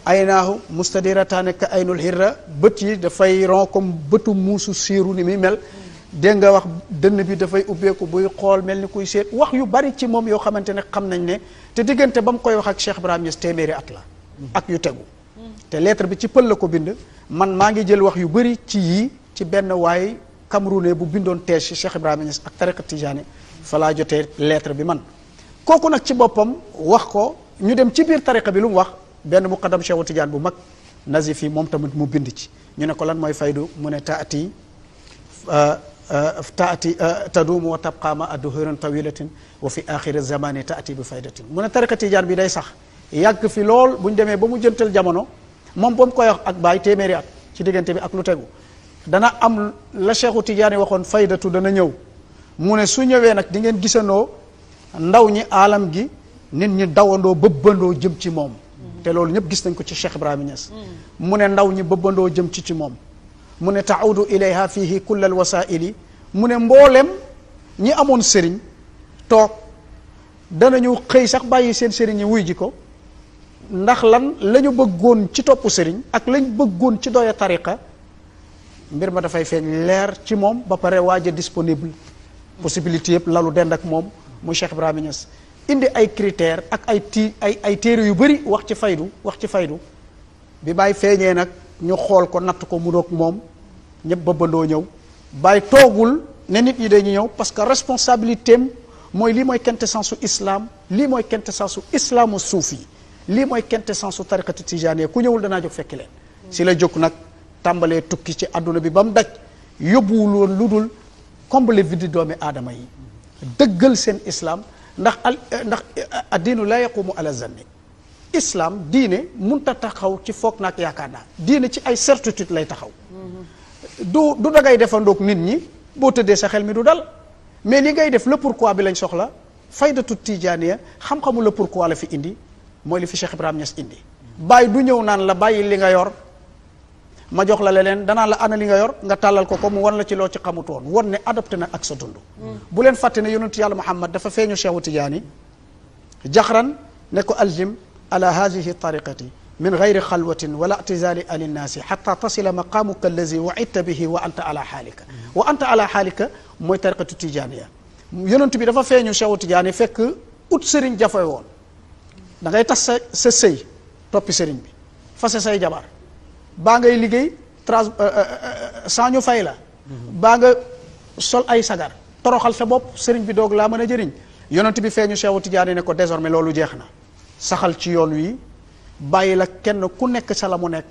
Speaker 1: aynaahu mustadirataane ka aynul hirra bët yi dafay ron comme bëtu muusu siiru ni muy mel dégg nga wax dënn bi dafay ubbeeku buy xool mel ni kuy seet wax yu bari ci moom yoo xamante ne xam nañ ne te diggante ba mu koy wax ak Cheikh Ibrahima Niass téeméeri at la ak yu tegu te lettre bi ci pël la ko bind man maa ngi jël wax yu bari ci yii ci benn waay camerounais bu bindoon thèse ci Cheikh Ibrahima Niass ak tariqa tijaani fa laa jotee lettre bi man kooku nag ci boppam wax ko ñu dem ci biir tariqa bi lu mu wax benn muqaddam Cheikhu Tijaan bu mag Nazif yi moom tamit mu bind ci ñu ne ko lan mooy faydu mu ne taati taduumu wa tabqa ma adduhuran tawilatin wa fi axiri zamani taati bi faydatin mu ne tariqa tijaan bi day sax yàgg fi lool bu ñu demee ba mu jëntal jamono moom ba mu koy wax ak baay téeméeri at ci diggante bi ak lu tegu dana am la Cheikhu Tijaan yi waxoon faydatu dana ñëw mu ne su ñëwee nag di ngeen gisandoo ndaw ñi alam gi nit ñi dawandoo bëbbandoo jëm ci moom te loolu ñëpp gis nañ ko ci Cheikh Ibrahima Niass mu ne ndaw ñi bëbbandoo jëm ci moom mu ne taaudu ilayha fihi kull al wasaili mu ne mboolem ñi amoon sëriñ toog danañu xëy sax bàyyi seen sëriñ yi wuy ji ko ndax lan la ñu bëggoon ci topp sëriñ ak lañ bëggoon ci doya tariqa mbir ma dafay feeñ leer ci moom ba pare waaj a disponible possibilité yëpp lalu dend ak moom muy Cheikh Ibrahima Niass indi ay critères ak ay téere yu bëri wax ci faydu bi bàyyi feeñee nag ñu xool ko natt ko mu doog moom ñëpp bëbbandoo ñëw bàyyi toogul ne nit ñi dañuy ñëw parce que responsabilité am mooy lii mooy quintessence su islam lii mooy quintessence su islaamu suufi lii mooy quintessence su tariqati tijaaniya ku ñëwul danaa jóg fekki leen si la jóg nag tàmbalee tukki ci àdduna bi ba mu daj yóbbuwul woon lu dul combler vide doomi aadama yi dëggal seen islam ndax addiinu laa yaqumu ala zanni islam diine munta taxaw ci foog naak yaakaar naa diine ci ay certitude lay taxaw du dangay defandoog nit ñi boo tëddee sa xel mi du dal mais li ngay def le pourquoi bi lañ soxla faydatu tijaaniya xam-xamu le pourquoi la fi indi mooy li fi Cheikh Ibrahima Niass indi bàyyi du ñëw naan la bàyyi li nga yor ma jox la leneen danaan la ana li nga yor nga tàllal ko mu wan la ci loo ci xamutoon wan ne adopté na ak sa dund bu leen fàtte ne yonentu yàlla Muhammad dafa feeñu Cheikhu Tijaani jaxran ne ko aljim ala hadihi tariqati min gayri xalwatin wala i'tizali alinnaasi xata tasila maqaamuka allazi waidta bihi wa anta ala xaalika wa anta ala xaalika mooy tariqatu tijaaniya yonent bi dafa feeñu Cheikhu Tijaani fekk ut sëriñ jafe woon da ngay tas sa sëy toppi sëriñ bi fase say jabar baa ngay liggéey sans ñu fay la baa nga sol ay sagar toroxal sa bopp sëriñ bi doog laa mën a jëriñ yonent bi feeñu Cheikhu Tijaani ne ko désormais loolu jeex na saxal ci yoon wi bàyyi la kenn ku nekk sa la mu nekk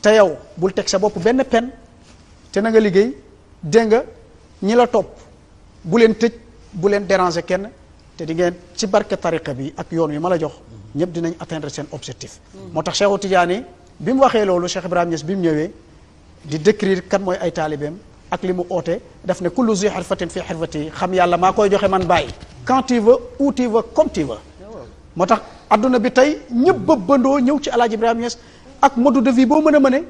Speaker 1: te yow bul teg sa bopp benn pen te na nga liggéey dégg nga ñi la topp bu leen tëj bu leen déranger kenn te di ngeen ci barke tariqa bi ak yoon wi ma la jox ñëpp dinañ atteindre seen objectif. moo tax Cheikhu Tidiane bi mu waxee loolu Cheikh Ibrahima Niass bi mu ñëwee di décrire kan mooy ay taalibeem ak li mu oote daf ne kullu zi xirfatin fi xirfati xam yàlla maa koy joxe man bàyyi quand tu veux où tu veux comme tu veux. moo tax adduna bi tey ñëpp bëbbandoo ñëw ci El Hadj Ibrahima Niass ak mode de vie boo mën a mëne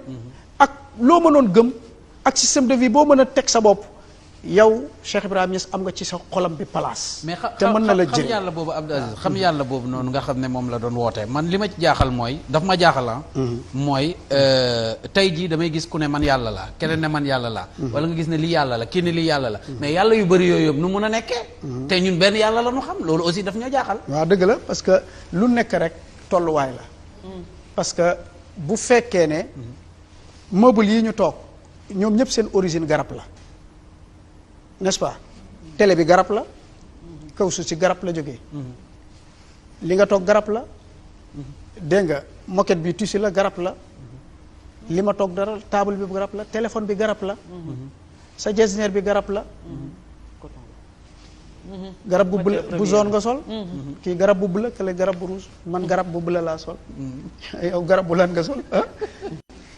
Speaker 1: ak loo mënoon gëm ak système de vie boo mën a teg sa bopp yow Cheikh Ibrahima Niass am nga ci sa xolam bi place.
Speaker 2: mais
Speaker 1: te mën na la
Speaker 2: xam
Speaker 1: jëriñ
Speaker 2: yàlla boobu Abdou Aziz xam yàlla boobu noonu nga xam ne moom la doon wootee man li ma ci jaaxal mooy daf ma jaaxal mooy tey jii damay gis ku ne man yàlla laa keneen ne man yàlla laa. wala nga gis ne lii yàlla la kii ne lii yàlla la. mais yàlla yu bëri yooyu yëpp nu mun a nekkee. te ñun benn yàlla la ñu xam loolu aussi daf ñoo jaaxal.
Speaker 1: waaw dëgg la parce que lu nekk rek tolluwaay la. parce que bu fekkee ne meuble yi ñu toog ñoom ñëpp seen origine garab la. n'est-ce pas télé bi garab la kaw su ci garab la jógee li nga toog garab la dégg nga moquette bi tissu la garab la li ma toog dara table bi garab la téléphone bi garab la sa jasneer bi garab la garab bu bleu bu jaune nga sol kii garab bu bleu kële garab bu rouge man garab bu bleu laa sol yow garab bu lan nga sol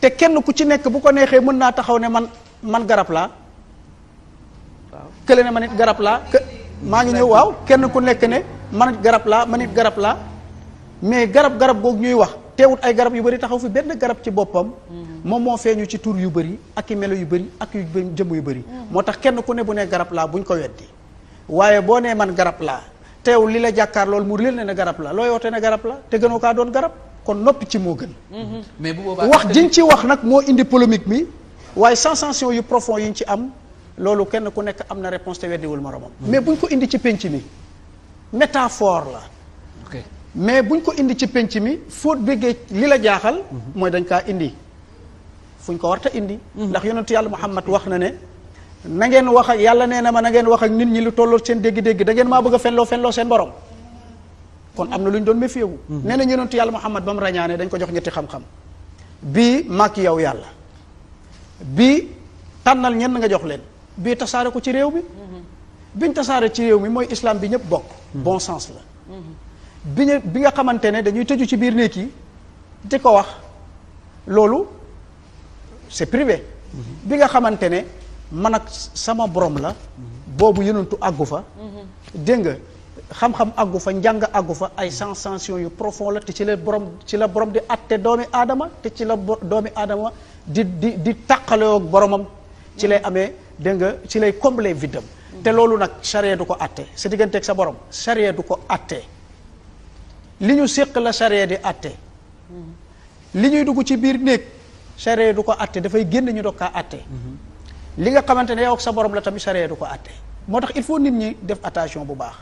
Speaker 1: te kenn ku ci nekk bu ko neexee mën naa taxaw ne man garab laa kële ne man it garab laa maa ngi ñëw waaw kenn ku nekk ne man it garab laa man it garab laa mais garab googu ñuy wax teewut ay garab yu bëri taxaw fi benn garab ci boppam moom moo feeñu ci tur yu bëri ak i melo yu bëri ak yu bëri jëmm yu bëri moo tax kenn ku ne bu ne garab laa buñ ko weddi waaye boo nee man garab laa teew li la jàkkaar loolu mu réel ne garab la looy woote ne garab la te gënoo kaa doon garab kon noppi ci moo gën
Speaker 2: mais bu boobaa
Speaker 1: wax jiñ ci wax nag moo indi polémique bi waaye sensation yu profond yiñ ci am loolu kenn ku nekk am na réponse te weddiwul moromam mais buñ ko indi ci penc mi métaphore la mais buñ ko indi ci penc mi foo bëggee li la jaaxal mooy dañ kaa indi fuñ ko warta indi ndax yonentu yàlla Muhammad wax na ne na ngeen wax ak yàlla nee na ma na ngeen wax ak nit ñi lu tolloo seen dégg-dégg da ngeen maa bëgg a fenloo seen borom kon am na lu ñu doon méfié wu nee na yonentu yàlla Muhammad ba mu rañaane dañ ko jox ñetti xam-xam bii maak yow yàlla bii tànnal ñenn nga jox leen bii tasaare ko ci réew mi biñ tasaare ci réew mi mooy islam bi ñëpp bokk bon sens la bi nga xamante ne dañuy tëju ci biir néeg yi di ko wax loolu c'est privé bi nga xamante ne man ak sama borom la boobu yonentu àggu fa dégg nga xam-xam àggu fa njàng àggu fa ay sensation yu profond la te ci la borom di atte doomi aadama te ci la doomi aadama di tàqaloo ak boromam ci lay amee dégg nga ci lay combler vidam te loolu nag charia du ko atte sa digganteeg sa borom charia du ko atte li ñu séq la charia di atte li ñuy dugg ci biir néeg charia du ko atte dafay génn ñu doog kaa atte li nga xamante ne yow ak sa borom la tamit charia du ko atte moo tax il faut nit ñi def attention bu baax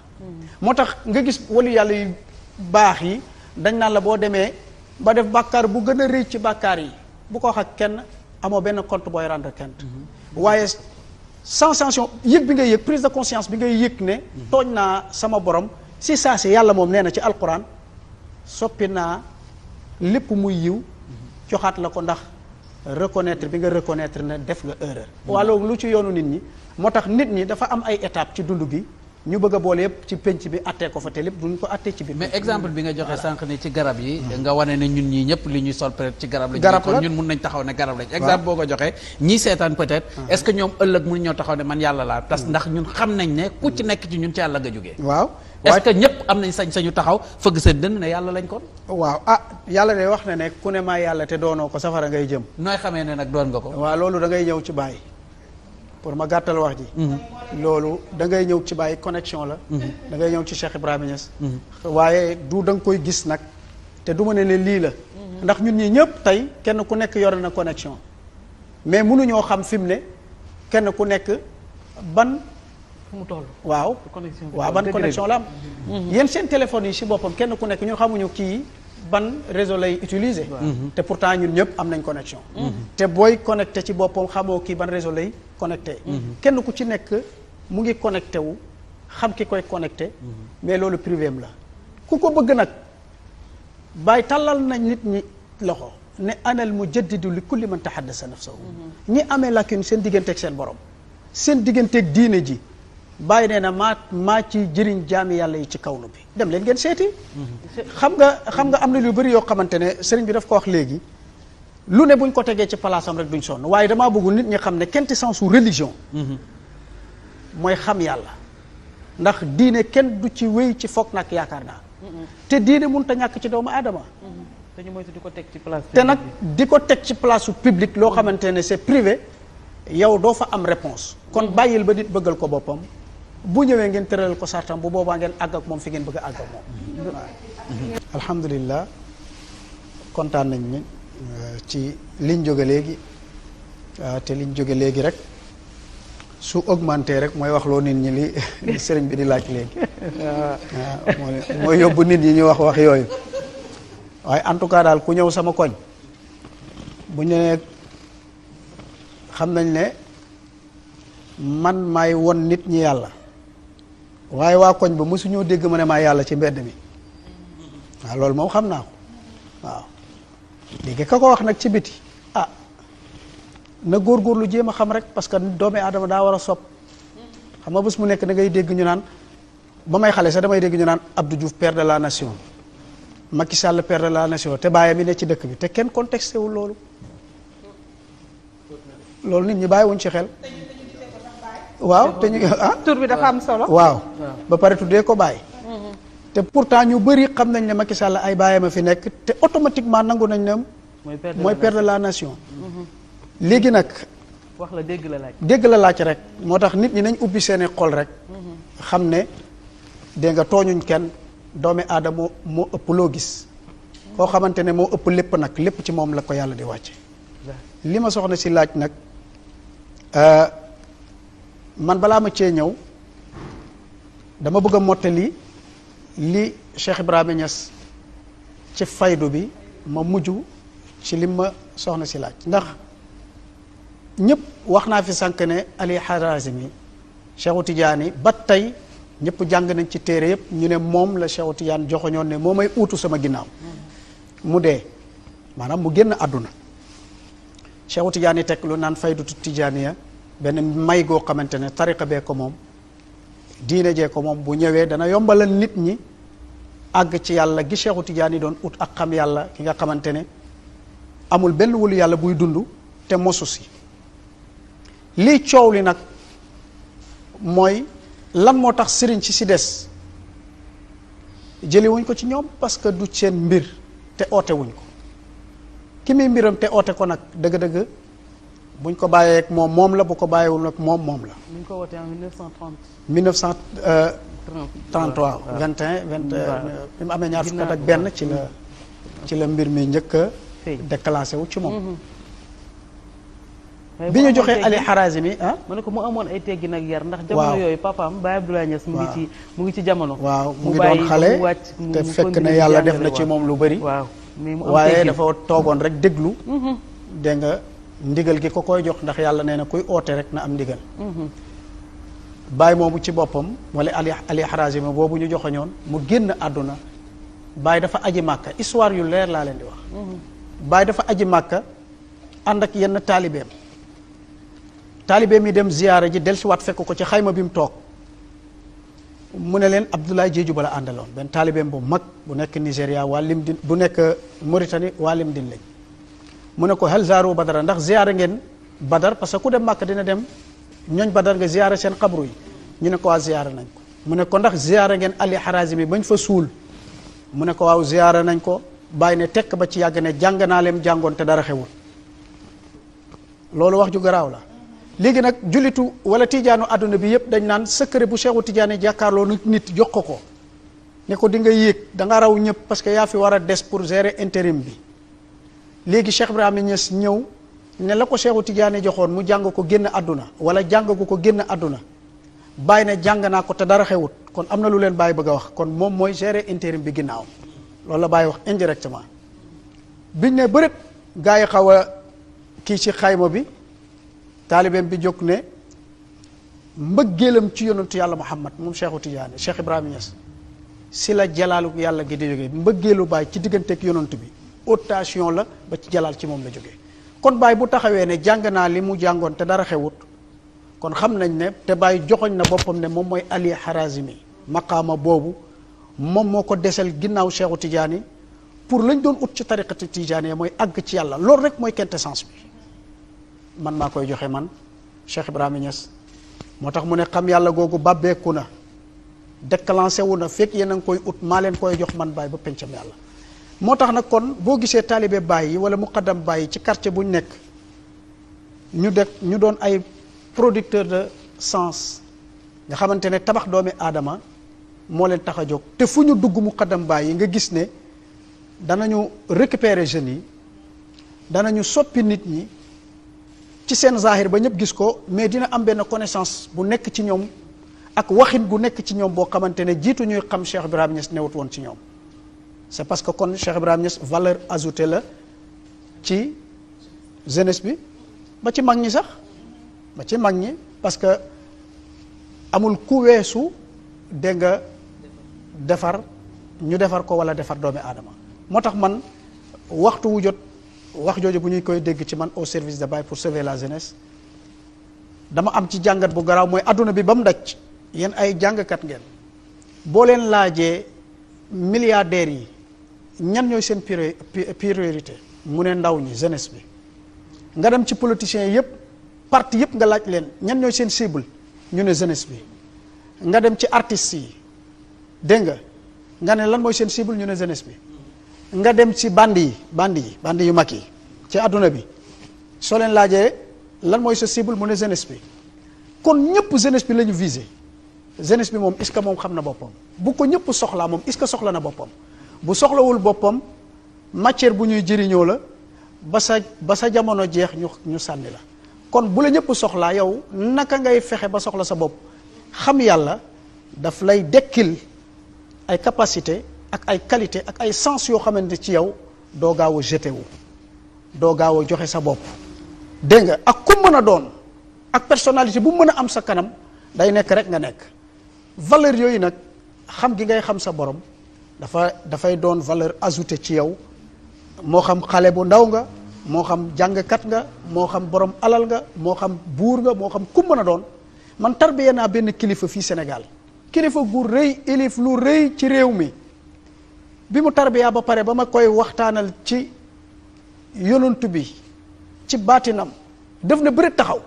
Speaker 1: moo tax nga gis wali yàlla yu baax yi dañ naan la boo demee ba def bàkkaar bu gën a rëy ci bàkkaar yi bu ko wax ak kenn amoo benn compte booy rendre kenn waaye sensation yëg bi ngay yëg prise de conscience bi ngay yëg ne tooñ naa sama borom si saa si yàlla moom nee na ci alquran soppi naa lépp muy yiw joxaat la ko ndax reconnaître bi nga reconnaître ne def nga erreur waa loolu lu ci yoonu nit ñi moo tax nit ñi dafa am ay étapes ci dund gi ñu bëgg a boole yëpp ci penc bi attee ko fa te lépp duñ ko attee ci biir
Speaker 2: mais exemple bi nga joxe sànq ne ci garab yi nga wane ne ñun ñii ñëpp li ñuy sol peut-être ci garab
Speaker 1: garab
Speaker 2: kon ñun mun nañ taxaw ne garab lañ exemple boo ko joxee ñii seetaan peut-être est-ce que ñoom ëllëg mun ñoo taxaw ne man yàlla laa parce que ndax ñun xam nañ ne ku ci nekk ci ñun ci yàlla nga jógee
Speaker 1: waaw
Speaker 2: est-ce que ñëpp am nañ sañ-sañu taxaw fëgg seen dënn ne yàlla lañ kon
Speaker 1: waaw yàlla de wax na ne ku ne maa yàlla te doonoo ko safara ngay jëm
Speaker 2: nooy xamee ne nag doon nga ko
Speaker 1: waaw loolu da ngay ñëw ci bàyyi pour ma gàttal wax ji loolu da ngay ñëw ci bàyyi connexion la da ngay ñëw ci Cheikh Ibrahima Niass waaye du da nga koy gis nag te du ma ne lii la ndax ñun ñi ñëpp tey kenn ku nekk yore na connexion mais mënuñoo xam fi mu ne kenn ku nekk ban
Speaker 3: fu mu toll
Speaker 1: waaw ban connexion la am yéen seen téléphone yi si boppam kenn ku nekk ñun xamuñu kii ban réseau lay utiliser te pourtant ñun ñëpp am nañ connexion te booy connecté ci boppam xamoo kii ban réseau lay connecté kenn ku ci nekk mu ngi connecté wu xam ki koy connecté mais loolu privé am la ku ko bëgg nag bàyyi tàllal nañ nit ñi loxo ne anal mujaddidu li kulli man tahaddasa nafsahu ñi amee lacune seen digganteeg seen borom seen digganteeg diine ji bàyyi nee na maa ci jëriñ jaami yàlla yi ci kawnu bi dem leen ngeen seeti xam nga am na lu bëri yoo xamante ne sëriñ bi daf ko wax léegi lu ne buñ ko tegee ci palaasam rek duñ sonn waaye damaa bëgg nit ñi xam ne quintessence su religion mooy xam yàlla ndax diine kenn du ci wéy ci foog nag yaakaar naa te diine mënut a ñàkk ci doomu aadama
Speaker 4: te ñu moytu di ko teg ci place
Speaker 1: te nag di ko teg ci place publique loo xamante ne c'est privé yow doo fa am réponse kon bàyyil ba nit bëggal ko boppam bu ñëwee ngeen tëral ko sartam bu boobaa ngeen àgg ak moom fi ngeen bëgg a àgg ak moom waaw alhamdulilah kontaan nañ ni ci liñ jóge léegi te liñ jóge léegi rek su augmenté rek mooy wax loo nit ñi li sëriñ bi di laaj léegi waaw mooy yóbbu nit ñi ñu wax yooyu waaye en tout cas daal ku ñëw sama koñ bu ñu nee xam nañ ne man maay won nit ñi yàlla waaye waa koñ ba mosuñoo dégg ma ne maa yàlla ci mbedd mi waaw loolu moom xam naa ko waaw léegi ka ko wax nag ci biti ah na góorgóorlu jéem a xam rek parce que doomi aadama daa war a sopp xam nga bés mu nekk da ngay dégg ñu naan ba may xale sax damay dégg ñu naan Abdou Diouf père de la nation Macky Sall père de la nation te bàyyam yi ne ci dëkk bi te kenn contesté wul loolu nit ñi bàyyiwuñ ci xel waaw te ñu
Speaker 4: tur bi dafa am solo
Speaker 1: waaw ba pare tuddee ko bàyyi te pourtant ñu bëri xam nañ ne Macky Sall ay bàyyam a fi nekk te automatiquement nangu nañ ne mooy père de la nation léegi nag
Speaker 4: wax la dégg la laaj
Speaker 1: dégg la laaj rek moo tax nit ñi nañ ubbi seeni xol rek xam ne dégg nga tooñuñ kenn doomi aadama moo ëpp loo gis koo xamante ne moo ëpp lépp nag lépp ci moom la ko yàlla di wàcce li ma soxna si laaj nag man balaa ma cee ñëw dama bëgg a mottali li Cheikh Ibrahima Niass ci faydu bi ma mujj ci lim ma soxna si laaj ndax ñëpp wax naa fi sànq ne Ali Harazimi Cheikhu Tidiane ba tey ñëpp jàng nañ ci téere yëpp ñu ne moom la Cheikhu Tidiane joxoñoon ne moo may uutu sama ginnaaw mu dee maanaam mu génn àdduna Cheikhu Tidiane teg lu naan faydatu Tijaaniya benn may goo xamante ne tariqa bee ko moom diine jee ko moom bu ñëwee dana yombalal nit ñi àgg ci yàlla gi Cheikhu Tidiane doon ut ak xam yàlla ki nga xamante ne amul benn wulu yàlla buy dund te mosu si lii coow li nag mooy lan moo tax sëriñ si des jëli wuñ ko ci ñoom parce que du seen mbir te oote wuñ ko ki muy mbiram te oote ko nag dëgg-dëgg buñ ko bàyyee ak moom la bu ko bàyyiwul ak moom la.
Speaker 4: buñ ko wootee en 1930.
Speaker 1: 1933 21 bi mu amee ñaar fukk ak benn ci la mbir mi njëkk a déclenché wu ci moom. bi ñu joxee Ali Harazimi
Speaker 4: ma ne ko mu amoon ay teggi nag yar ndax jamono yooyu papaam Baye Abdoulaye Niass mu ngi ci jamono
Speaker 1: waaw mu ngi doon xale te fekk ne yàlla def na ci moom lu bëri waaye dafa toogoon rek déglu dégg nga ndigal gi ko koy jox ndax yàlla nee na kuy oote rek na am ndigal Baye moomu ci boppam wala Ali Harazimi boobu ñu joxoñoon mu génn àdduna Baye dafa aji màkka histoire yu leer laa leen di wax Baye dafa aji màkka ànd ak yenn taalibeem yi dem ziyaara ji dellusiwaat fekk ko ci xayma bi mu toog mu ne leen Abdoulaye Diédhiou ba la àndaloon benn taalibeem bu mag bu nekk Nigéria waa Limdin bu nekk Mauritanie waa Limdin lañ mu ne ko hal zaaru Badara ndax ziyaara ngeen Badar parce que ku dem Màkka dina dem ñooñ Badar nga ziyaara seen xabru yi ñu ne ko waa ziyaara nañ ko mu ne ko ndax ziyaara ngeen Ali Harazimi bañ fa suul mu ne ko waaw ziyaara nañ ko bàyyi ne tekk ba ci yàgg ne jàng naa leen jàngoon te dara xewul loolu wax ju garaaw la léegi nag jullitu wala tijaanu àdduna bi yëpp dañ naan secret bu Cheikhu Tidiane jàkkaarloo nit jox ko ne ko di nga yéeg da nga raw ñëpp parce que yaa fi war a des pour gérer intérim bi léegi Cheikh Ibrahima Niass ñëw ne la ko Cheikhu Tidiane joxoon mu jàng ko génn àdduna wala jàng ko génn àdduna bàyyi ne jàng naa ko te dara xewut kon am na lu leen bàyyi bëgg a wax kon moom mooy gérer intérim bi ginnaaw loolu la bàyyi wax indirectement biñ ne bërët gaa yi xaw a kii ci xayma bi taalibeem bi jóg ne mbëggeelam ci yonentu yàlla Muhammad moom Cheikhu Tidiane Cheikh Ibrahima Niass si la jalaalu yàlla gi di jógee mbëggeelu Baay ci digganteeg yonent bi haute la ba ci jalaal ci moom la jógee. kon Baye bu taxawee ne jàng naa li mu jàngoon te dara xewut kon xam nañ ne te Baye joxoñ na boppam ne moom mooy Ali Harazimi maqaama boobu moom moo ko desel ginnaaw Cheikhu Tidiane pour lañ doon ut ci tariqati Tidiane mooy àgg ci yàlla loolu rek mooy quintessence bi man maa koy joxe man Cheikh Ibrahima Niass moo tax mu ne xam yàlla googu bàbbeeku na déclenché wu na fekk yéen a ngi koy ut maa leen koy jox man Baye ba pencam yàlla. moo tax nag kon boo gisee taalibe Baye yi wala muqaddam Baye yi ci quartier bu ñu nekk ñu doon ay producteur de sens nga xamante ne tabax doomi aadama moo leen tax a jóg te fu ñu dugg muqaddam Baye yi nga gis ne danañu récupérer jeunes yi danañu soppi nit ñi ci seen zahir ba ñëpp gis ko mais dina am benn connaissance bu nekk ci ñoom ak waxin gu nekk ci ñoom boo xamante ne jiitu ñuy xam Cheikh Ibrahima Niass newut woon ci ñoom c'est parce que kon Cheikh Ibrahima Niass valeur ajoutée la ci jeunesse bi ba ci mag ñi sax ba ci mag ñi parce que amul ku weesu dégg nga defar ñu defar ko wala defar doomi aadama moo tax man waxtu wu jot wax jooju bu ñuy koy dégg ci man au service de Baye pour sauver la jeunesse dama am ci jàngat bu garaaw mooy adduna bi ba mu daj yéen ay jàngkat ngeen boo leen laajee milliardaires yi ñan ñooy seen priorité mu ne ndaw ñi jeunesse bi nga dem ci politiciens yëpp parti yëpp nga laaj leen ñan ñooy seen cible ñu ne jeunesse bi nga dem ci artistes yi dégg nga ne lan mooy seen cible ñu ne jeunesse bi nga dem ci bandi yu mag yi ci àdduna bi soo leen laajee lan mooy sa cible mu ne jeunesse bi kon ñëpp jeunesse bi la ñu visé jeunesse bi moom est-ce que moom xam na boppam bu ko ñëpp soxlaa moom est-ce que soxla na boppam bu soxlawul boppam matière bu ñuy jëriñoo la ba sa jamono jeex ñu sànni la kon bu la ñëpp soxlaa yow naka ngay fexe ba soxla sa bopp xam yàlla daf lay dekkil ay capacité ak ay qualité ak ay sens yoo xamante ci yow doo gaaw a jeté wu doo gaaw a joxe sa bopp dégg nga ak ku mën a doon ak personnalité bu mën a am sa kanam day nekk rek nga nekk valeur yooyu nag xam gi ngay xam sa borom dafay doon valeur ajoutée ci yow moo xam xale bu ndaw nga moo xam jàngkat nga moo xam borom alal nga moo xam buur nga moo xam ku mën a doon man tarbiya naa benn kilifa fii Sénégal kilifa gu rëy ilif lu rëy ci réew mi bi mu tarbiya ba pare ba ma koy waxtaanal ci yonantu bi ci baatinam def na bëri taxaw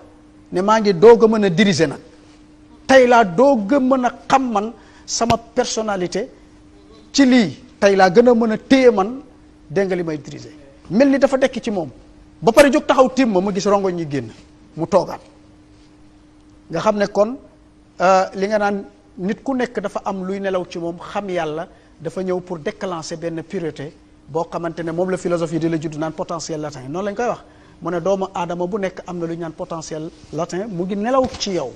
Speaker 1: ne maa ngi doog a mën a diriger nag tey laa doog a mën a xam man sama personnalité ci lii tey laa gën a mën a téye man dégg nga li may diriger mel ni dafa dekk ci moom ba pare jóg taxaw tiim ma gis rongoñ ñi génn mu toogaat nga xam ne kon li nga naan nit ku nekk dafa am luy nelaw ci moom xam yàlla dafa ñëw pour déclencher benn pureté boo xamante ne moom la philosophie di la judd naan potentiel latin noonu lañ koy wax mu ne doomu aadama bu nekk am na lu ñu naan potentiel latin mu ngi nelaw ci yow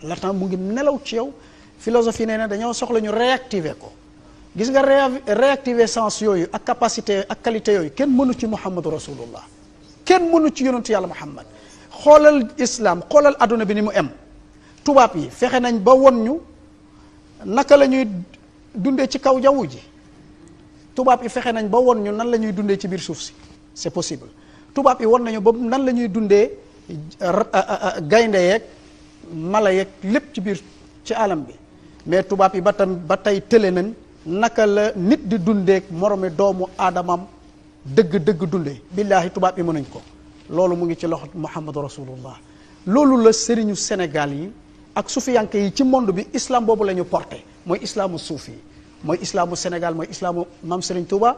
Speaker 1: latin mu ngi nelaw ci yow philosophie nee na dañoo soxla ñu réactiver ko gis nga réactiver sens yooyu ak capacité ak qualité yooyu kenn mënu ci Muhammadu Rasulullah kenn mënu ci yonentu yàlla Muhammad xoolal islam xoolal adduna bi ni mu em tubaab yi fexe nañ ba won ñu naka la ñuy dundee ci kaw jaww ji tubaab yi fexe nañ ba won ñu nan la ñuy dundee ci biir suuf si c'est possible tubaab yi won nañu ba nan la ñuy dundee gaynde yeeg mala yeeg lépp ci biir ci alam bi mais tubaab yi ba tey tële nañ naka la nit di dundeek moromi doomu aadamam dëgg dundee billaahi tubaab yi mënuñ ko loolu mu ngi ci loxo Muhammadu Rasulullah loolu la sëriñu Sénégal yi ak sufiyanke yi ci monde bi islam boobu la ñu porté mooy islaamu suufi mooy islaamu Sénégal mooy islaamu maam Serigne Touba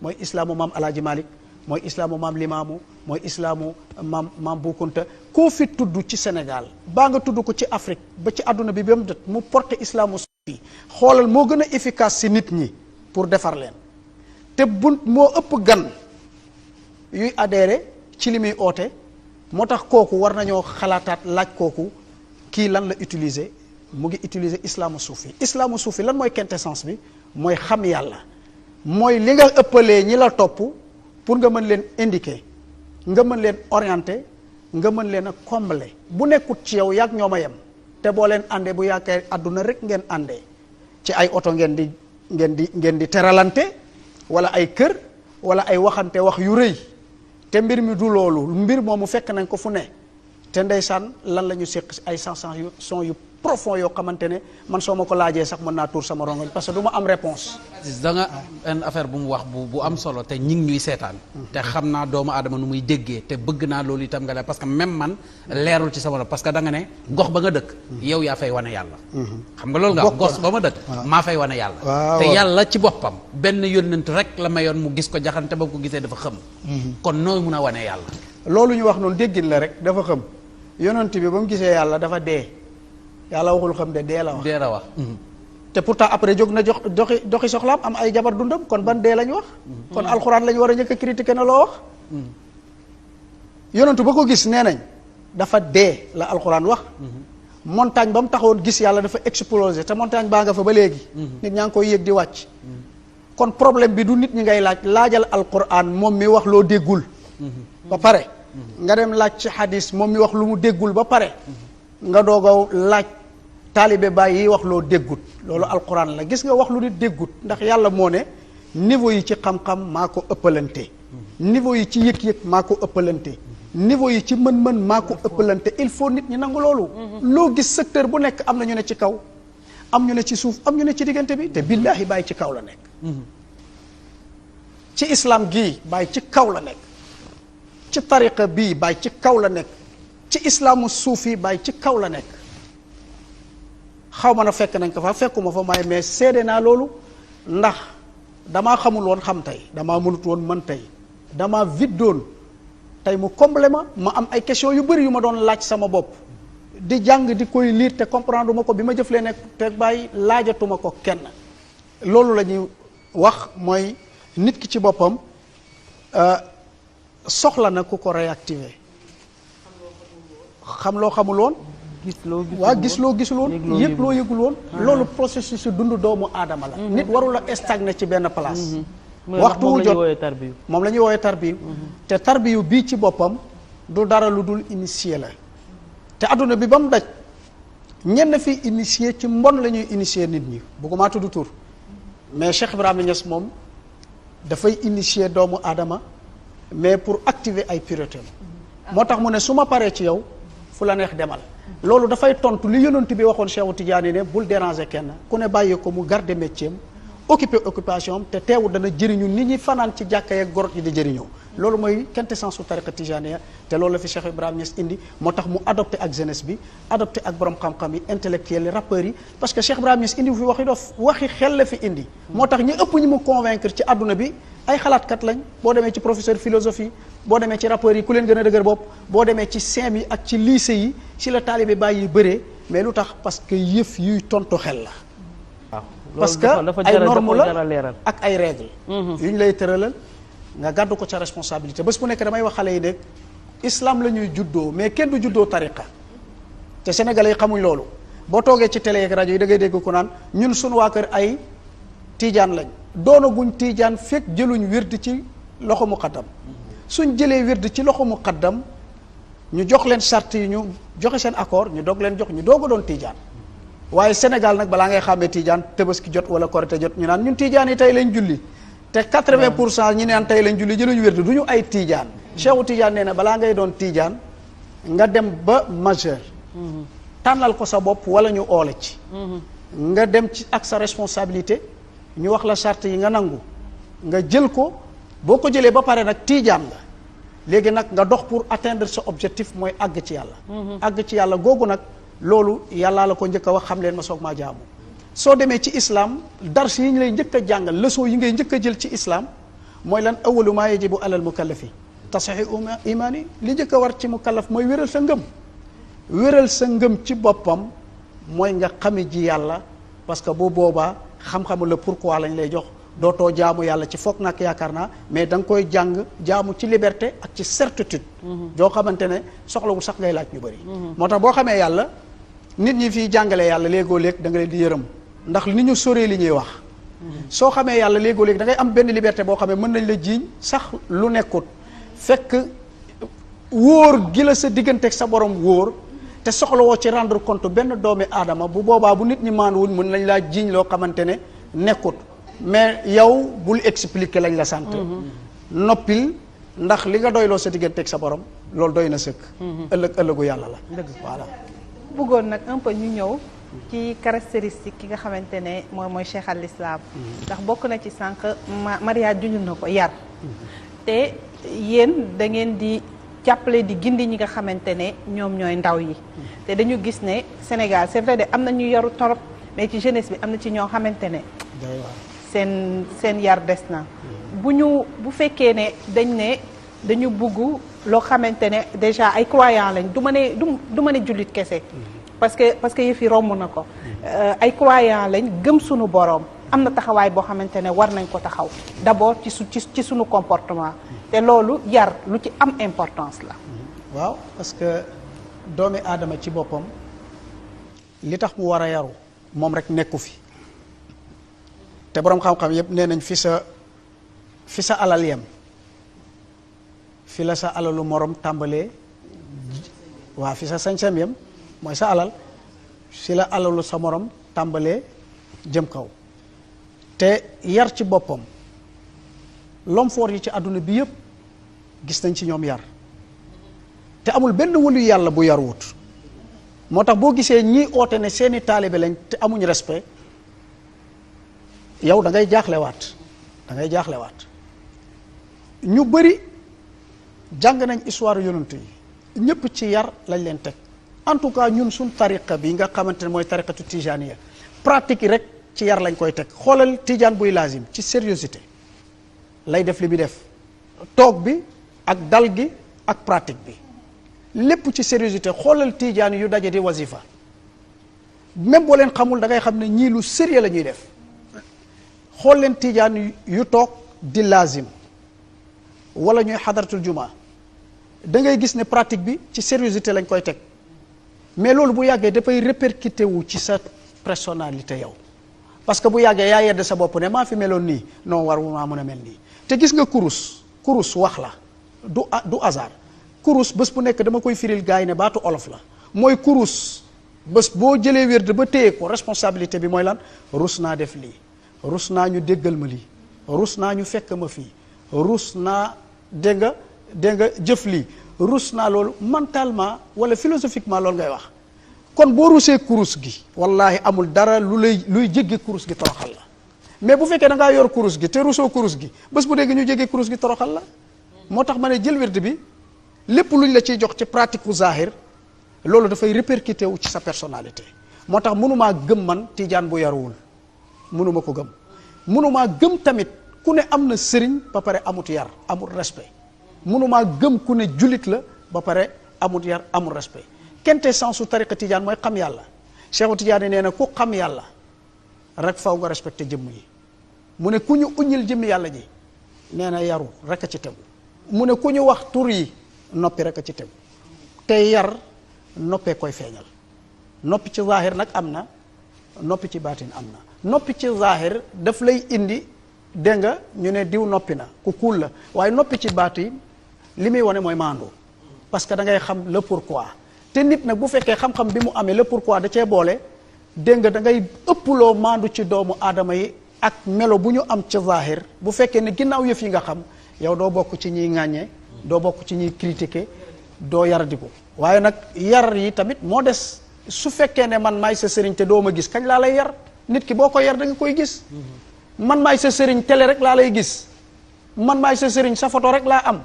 Speaker 1: mooy islaamu maam El Hadj Malick mooy islaamu maam Limaamu mooy islaamu maam Boukounta koo fi tudd ci Sénégal baa nga tudd ko ci Afrique ba ci àdduna bi ba mu mu porté islaamu suufi xoolal moo gën a efficace si nit ñi pour defar leen te bu moo ëpp gan yuy adhéré ci li muy oote moo tax kooku war nañoo xalaataat laaj kooku kii lan la utiliser mu ngi utiliser islaamu suufi lan mooy quintessence bi mooy xam yàlla mooy li nga ëppalee ñi la topp pour nga mën leen indiquer nga mën leen orienter nga mën leen a combler bu nekkut ci yow yàgg ñoo ma yem te boo leen àndee bu yaakaar àdduna rek ngeen àndee ci ay oto ngeen di teralante wala ay kër wala ay waxante wax yu rëy te mbir mi du loolu mbir moomu fekk nañ ko fu ne te ndeysaan lan la ñu séq ay sensations yu profond yoo xamante ne man soo ma ko laajee sax mën naa tuur sama rongoñ parce que du ma am réponse
Speaker 2: da nga benn affaire bu mu wax bu am solo te ñi ngi ñuy seetaan te xam naa doomu aadama nu muy déggee te bëgg naa loolu itam nga leer parce que même man leerul ci sama parce que da nga ne gox ba nga dëkk yow yaa fay wane yàlla xam nga loolu nga gox ba ma dëkk maa fay wane yàlla te yàlla ci boppam benn yónnent rek la mayoon mu gis ko jaxante ba ko gisee dafa xëm kon nooy mun a wane yàlla
Speaker 1: loolu ñu wax noonu déggin la rek dafa xëm yonent bi ba mu gisee yàlla dafa dee yàlla waxul xam de dee la wax te pourtant après jóg na doxi soxlaam am ay jabar dundam kon ban dee lañ wax kon alxuraan lañu war a njëkk a critiquer na loo wax yonentu ba ko gis nee nañ dafa dee la alxuraan wax montagne ba mu taxawoon gis yàlla dafa explosé te montagne baa nga fa ba léegi nit ñaa ngi koy yéeg di wàcc kon problème bi du nit ñi ngay laajal alxuraan moom mi wax loo déggul ba pare nga dem laaj ci xadis moom mi wax lu mu déggul ba pare nga doogaw laaj taalibe baay yi wax loo déggut loolu alquran la gis nga wax lu nit déggut ndax yàlla moo ne niveau yi ci xam-xam maa ko ëppalante niveau yi ci yëg-yëg maa ko ëppalante niveau yi ci mën-mën maa ko ëppalante il faut nit ñi nangu loolu loo gis secteur bu nekk am na ñu ne ci kaw am ñu ne ci suuf am ñu ne ci diggante bi te billaahi bàyyi ci kaw la nekk ci islam gii bàyyi ci kaw la nekk ci tariqa bii bàyyi ci kaw la nekk ci islaamu suufi bàyyi ci kaw la nekk xaw ma na fekk nañ ko fa fekkuma fa may mais seede naa loolu ndax damaa xamul woon xam tey damaa mënut woon mën tey damaa viddoon tey mu comblé ma am ay question yu bëri yu ma doon laaj sama bopp di jàng di koy lire te comprendre ma ko bi ma jëflee nekk te bàyyi laajatuma ko kenn loolu la ñuy wax mooy nit ki ci boppam soxla na ku ko réactiver xam loo xamul woon gis loo gisul woon yëg loo yëgul woon loolu processus su dund doomu aadama la nit warul a stagner ci benn place waxtu wu jot moom la ñuy woowee tarbiyu te tarbiyu bii ci boppam du dara lu dul initier la te adduna bi ba mu daj ñenn fi initier ci mbon la ñuy initier nit ñi bëgguma tudd tur mais Cheikh Ibrahima Niass moom dafay initier doomu aadama mais pour activer ay pureté moo tax mu ne su ma paree ci yow fu la neex demal loolu dafay tontu li yonent bi waxoon Cheikh Tidiane ne bul déranger kenn ku ne bàyyi ko mu garder métier am occuper occupation am te teewul dana jëriñu nit ñi fanaan ci jàkka yeeg gorot yi di jëriñoo loolu mooy quintessence su tariqa tijaniya te loolu la fi Cheikh Ibrahima Niass indi moo tax mu adopté ak jeunesse bi adopté ak borom xam-xam yi intellectuels yi rappeurs yi parce que Cheikh Ibrahima Niass indi fi waxi dof waxi xel la fi indi moo tax ñi ëpp ñi mu convaincre ci àdduna bi ay xalaatkat lañ boo demee ci professeur philosophie boo demee ci rappeurs yi ku leen gën a dëgër bopp boo demee ci CEM yi ak ci lycée yi ci la taalibe bàyyi bëree mais lu tax parce que yëf yuy tontu xel la parce que ay normes la ak ay règles yu ñu lay tëralal nga gàddu ko ca responsabilité bés bu nekk damay wax xale yi ne islam la ñuy juddoo mais kenn du juddoo tariqa te sénégalais yi xamuñ loolu boo toogee ci télé ak rajo yi da ngay dégg ko naan ñun suñu waa kër ay tiijaan lañ doonaguñ tiijaan fekk jëluñ wird ci loxo muqaddam suñ jëlee wird ci loxo muqaddam ñu jox leen charte yi ñu joxe seen accord ñu doog leen jox ñu doog a doon tiijaan waaye Sénégal nag balaa ngay xàmmee tiijaan Tabaski jot wala Korite jot ñu naan ñun tiijaan yi tey lañ julli te 80% ñi naan tey lañ julli jëluñu wird du ñu ay tiijaan Cheikhu Tiijaan nee na balaa ngay doon tiijaan nga dem ba majeur tànnal ko sa bopp wala ñu oole ci nga dem ci ak sa responsabilité ñu wax la charte yi nga nangu nga jël ko boo ko jëlee ba pare nag tiijaan la léegi nag nga dox pour atteindre sa objectif mooy àgg ci yàlla àgg ci yàlla googu nag loolu yàllaa la ko njëkk a wax xam leen ma soog maa jaamu soo demee ci islam dars yi ñu lay njëkk a jàngal leçon yi ngay njëkk a jël ci islam mooy lan awalu maa yajibu alal mukallafi tasixi imaani li njëkk a war ci mukallaf mooy wéral sa ngëm wéral sa ngëm ci boppam mooy nga xame ji yàlla parce que bu boobaa xam-xamu la pourquoi lañ lay jox dootoo jaamu yàlla ci foog nag yaakaar naa mais da nga koy jàng jaamu ci liberté ak ci certitude joo xamante ne soxlawul sax ngay laaj ñu bëri moo tax boo xamee yàlla nit ñi fii jàngalee yàlla léegoo léeg da nga leen di yërëm ndax ni ñu soree li ñuy wax soo xamee yàlla léegoo léeg da ngay am benn liberté boo xamee mën nañ la jiiñ sax lu nekkut fekk wóor gi la sa digganteeg sa borom wóor te soxlawoo ci rendre compte benn doomi aadama bu boobaa bu nit ñi maanduwuñ mën nañ laa jiiñ loo xamante ne nekkut mais yow bul expliquer lañ la sant noppil ndax li nga doyloo sa digganteeg sa borom loolu doy na sëkk. ëllëgu yàlla la. voilà.
Speaker 5: bëggoon nag un peu ñu ñëw ci caractéristique ki nga xamante ne mooy Cheikh al Islam. ndax bokk na ci sànq Maria junj na ko yar. te yéen da ngeen di jàppale di gindi ñi nga xamante ne ñoom ñooy ndaw yi. te dañu gis ne Sénégal c'est vrai de am na ñu yaru torop mais ci jeunesse bi am na ci ñoo xamante ne. seen yar des na. bu fekkee ne dañu bugg loo xamante ne déjà ay croyants lañ du ma ne jullit kese. parce que yëf yi romb na ko. ay croyants lañ gëm sunu boroom am na taxawaay boo xamante ne war nañ ko taxaw d'abord ci sunu comportement te loolu yar lu ci am importance la.
Speaker 1: waaw parce que doomi aadama ci boppam li tax mu war a yaru moom rek nekku fi te boroom xam-xam yépp nee nañ fi sa alal yem fi la sa alalu morom tàmbalee waaw fi sa sañ-sañ yem mooy sa alal fi la alalu sa morom tàmbalee jëm kaw te yar ci boppam l'homme fort yi ci àdduna bi yëpp gis nañ ci ñoom yar te amul benn wëlu yàlla bu yar wut moo tax boo gisee ñii oote ne seeni taalibe lañ te amuñ respect yow da ngay jaaxlewaat ñu bëri jàng nañ histoire yonent yi ñëpp ci yar lañ leen teg en tout cas ñun suñ tariqa bi nga xamante ne mooy tariqatu tijaniya pratique yi rek ci yar lañ koy teg xoolal tijaan buy lazim ci sérieuxité lay def li muy def toog bi ak dal gi ak pratique bi lépp ci sérieuxité xoolal tijaan yu daje di wasifa même boo leen xamul da ngay xam ne ñii lu sérieux la ñuy def xool leen tijaan yu toog di lazim wala ñuy xadaratul juma da ngay gis ne pratique bi ci sérieuxité lañ koy teg mais loolu bu yàggee dafay répercuté wu ci sa personnalité yow parce que bu yàggee yaa yedd sa bopp ne maa fi meloon nii non war maa mën a mel nii te gis nga kurus wax la du hasard kurus bés bu nekk dama koy firil gars yi ne baatu olof la mooy kurus bés boo jëlee wérd ba téye ko responsabilité bi mooy lan rus naa def lii rus naa ñu déggal ma lii rus naa ñu fekk ma fii rus naa dégg nga jëf lii rus naa loolu mentalement wala philosophiquement loolu ngay wax kon boo rusee kurus gi wallahi amul dara luy jéggi kurus gi toroxal la mais bu fekkee da ngaa yor kurus gi te rusoo kurus gi bés bu dégg ñu jéggi kurus gi toroxal la moo tax ma ne jël wird bi lépp luñ la ciy jox ci pratique u zahir loolu dafay répercuté wu ci sa personnalité moo tax mënumaa gëm man tijaan bu yaruwul mënuma ko gëm mënumaa gëm tamit ku ne am na sëriñ ba pare amut yar amut respect mënumaa gëm ku ne jullit la ba pare amut yar amut respect kente sensu tariqa tijaan mooy xam yàlla Cheikhu Tidiane nee na ku xam yàlla rek faw nga respecté jëmm yi mu ne ku ñu uññil jëmm yàlla ji nee na yaru rek a ci tegu mu ne ku ñu wax tur yi noppi rek a ci tegu te yar noppee koy feeñal noppi ci zahir nag am na noppi ci baatin am na noppi ci zahir daf lay indi dégg nga ñu ne diw noppi na ku kuul la waaye noppi ci baatin li muy wane mooy maandu parce que da ngay xam le pourquoi te nit nag bu fekkee xam-xam bi mu amee le pourquoi da cee boole dégg nga da ngay ëpploo maandu ci doomu aadama yi ak melo bu ñu am ci zahir bu fekkee ne ginnaaw yëf yi nga xam yow doo bokk ci ñiy ŋàññe doo bokk ci ñiy critiquer doo yaradiku waaye nag yar yi tamit moo des su fekkee ne man maay sa sëriñ te doo ma gis kañ laa lay yar nit ki boo ko yar da nga koy gis man maay sa sëriñ télé rek laa lay gis man maay sa sëriñ sa photo rek laa am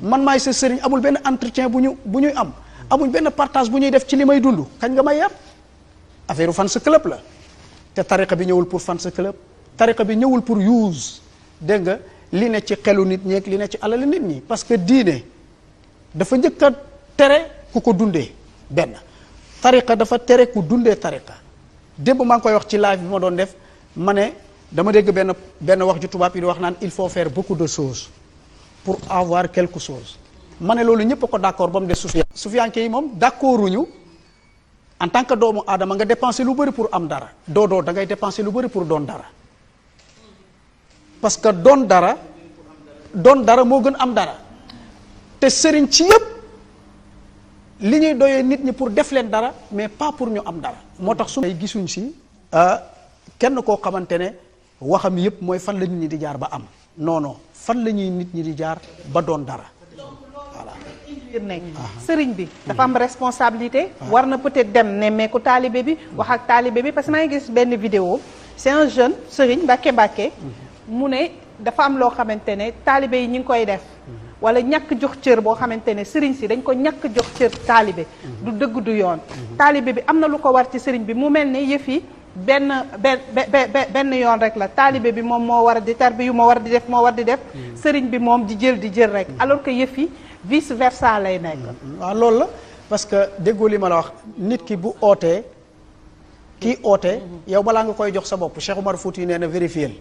Speaker 1: man maay sa sëriñ amul benn entretien bu ñuy am amuñ benn partage bu ñuy def ci li may dund kañ nga may yar affaire fan sa club la te tariqa bi ñëwul pour fan sa club tariqa bi ñëwul pour use dégg nga li ne ci xelu nit ñeeg li ne ci alal nit ñi parce que diine dafa njëkk a tere ku ko dundee benn tariqa dafa tere ku dundee tariqa démb maa ngi koy wax ci live bi ma doon def ma ne dama dégg benn wax ju tubaab yi di wax naan il faut faire beaucoup de choses pour avoir quelque chose ma ne loolu ñëpp a ko d'accord ba mu des sufiyanke yi moom d'accorduñu en tant que doomu aadama nga dépenser lu bëri pour am dara doo da ngay dépenser lu bëri pour doon dara parce que doon dara moo gën am dara te sëriñ ci yëpp li ñuy doyee nit ñi pour def leen dara mais pas pour ñu am dara moo tax su may gisuñ si kenn koo xamante ne waxam yëpp mooy fan la nit ñi di jaar ba am non non fan la ñuy nit ñi di jaar ba doon dara.
Speaker 5: sëriñ bi dafa am responsabilité. war na peut-être dem nemmeeku taalibe bi wax ak taalibe bi parce que maa ngi gis benn vidéo c'est un jeune sëriñ Mbàkke mu ne dafa am loo xamante ne taalibe yi ñu ngi koy def wala ñàkk jox cër boo xamante ne sëriñ si dañ ko ñàkk jox cër taalibe du dëgg du yoon taalibe bi am na lu ko war ci sëriñ bi mu mel ne yëf yi benn yoon rek la taalibe bi moom moo war a di tarbi yu moo war di def sëriñ bi moom di jël rek alors que yëf yi vice versa lay nekk.
Speaker 1: waaw loolu la parce que déggoo li ma la wax nit ki bu ootee kii oote yow balaa nga koy jox sa bopp Cheikh Omar Fouti nee na vérifier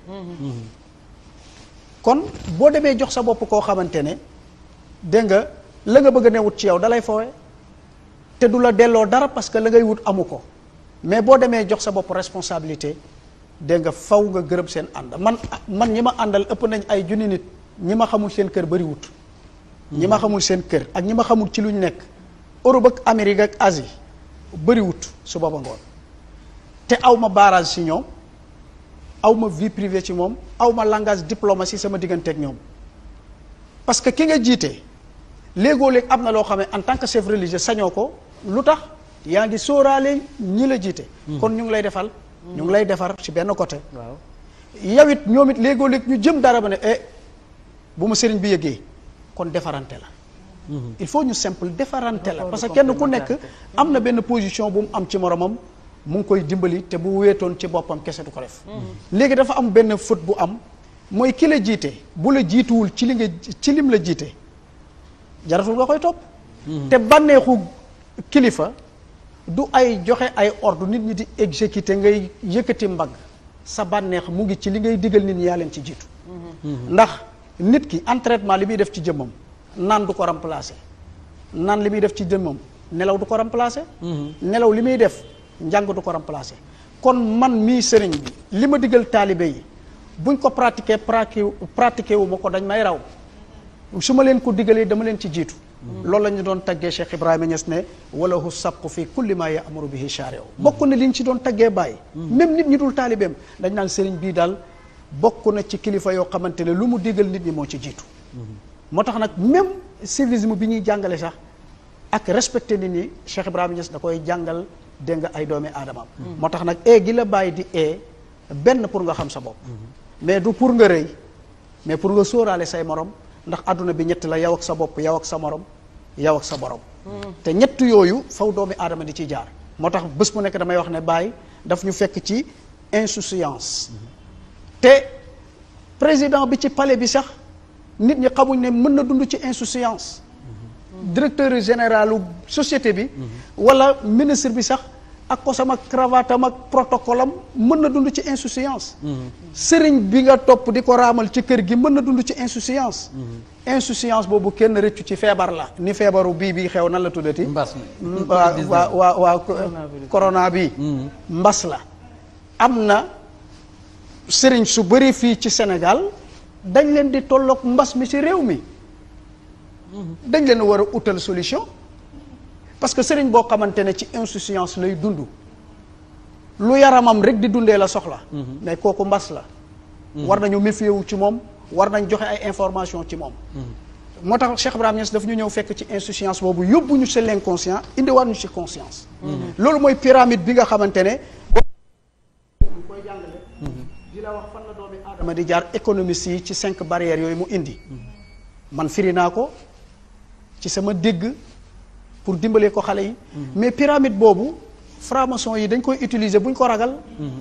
Speaker 1: kon boo demee jox sa bopp koo xamante ne dégg nga la nga bëgg a newut ci yow dalay foowe te du la delloo dara parce que la ngay wut amu ko mais boo demee jox sa bopp responsabilité dégg nga faw nga gërëm seen ànd man ñi ma àndal ëpp nañ ay junni nit ñi ma xamul seen kër bari wut ñi ma xamul seen kër ak ñi ma xamul ci luñ nekk Europe ak Amérique ak Asie bëriwut su booba ngoon te aw ma barrage ci ñoom aw ma vie privée ci moom aw ma langage diplomatie sama digganteeg ñoom parce que ki nga jiite léegoo-léeg am na loo xam ne en tant que chef religieux sañoo ko lu tax yaa ngi sóoraale ñi la jiite kon ñu ngi lay defal ñu ngi lay defar ci benn côté yow it ñoom it léegoo-léeg ñu jëm dara ba ne bu ma sëriñ bi yëgee kon defarante la il faut ñu simple defarante la parce que kenn ku nekk am na benn position bu mu am ci moromam mu ngi koy dimbali te bu wéetoon ci boppam kese du ko def léegi dafa am benn faute bu am mooy ki la jiite bu la jiituwul ci lim la jiite jaratul nga koy topp te bànneexu kilifa du ay joxe ay ordre nit ñi di exécuter ngay yëkkati mbagg sa bànneex mu ngi ci li ngay digal nit ñi yaa leen ci jiitu ndax nit ki entraînement li muy def ci jëmmam naan du ko remplacer naan li muy def ci jëmmam nelaw du ko remplacer nelaw li muy def njàng du ko remplacer kon man mii sëriñ bi li ma digal taalibe yi buñ ko pratiquer wu ma ko dañ may raw su ma leen ko digalee dama leen ci jiitu loolu la ñu doon taggee Cheikh Ibrahima Niass ne walahu sabqu fi kulli ma ya'muru bihi shari'u bokk na li ñu ci doon taggee bàyyi même nit ñi dul taalibeem dañ naan sëriñ bii daal bokk na ci kilifa yoo xamante ne lu mu digal nit ñi moo ci jiitu moo tax nag même civisme bi ñuy jàngale sax ak respecté nit ñi Cheikh Ibrahima Niass da koy jàngal dégg nga ay doomi aadamaam moo tax nag gi la bàyyi di benn pour nga xam sa bopp mais du pour nga rëy mais pour nga sóoraale say morom ndax àdduna bi ñett la yow ak sa bopp yow ak sa morom yow ak sa borom te ñett yooyu faw doomi aadama di ciy jaar moo tax bés bu nekk damay wax ne bàyyi daf ñu fekk ci insouciance te président bi ci palais bi sax nit ñi xamuñ ne mën na dund ci insouciance directeur généralu société bi wala ministre bi sax ak kosam ak cravate am ak protocole am mën na dund ci insouciance sëriñ bi nga topp di ko raamal ci kër gi mën na dund ci insouciance insouciance boobu kenn rëccu ci feebar la ni feebaru bii xew nan la tuddati
Speaker 2: mbas mi
Speaker 1: waa corona bi mbas la am na sëriñ su bëri fii ci Sénégal dañ leen di tolloog mbas mi ci réew mi dañ leen war a utal solution parce que sëriñ boo xamante ne ci insouciance lay dund lu yaramam rek di dundee la soxla mais kooku mbas la war nañu méfier wu ci moom war nañ joxe ay information ci moom moo tax Cheikh Ibrahima Niass daf ñu ñëw fekk ci insouciance boobu yóbbu ñu ci l'inconscient indiwaat ñu ci conscience loolu mooy pyramide bi nga xamante ne koy jàngale di la wax fan la doomi aadama di jaar économiste yi ci 5 barrières yooyu mu indi man firi naa ko ci sama dégg pour dimbalee ko xale yi mais pyramide boobu franc-maçon yi dañ koy utiliser buñ ko ragal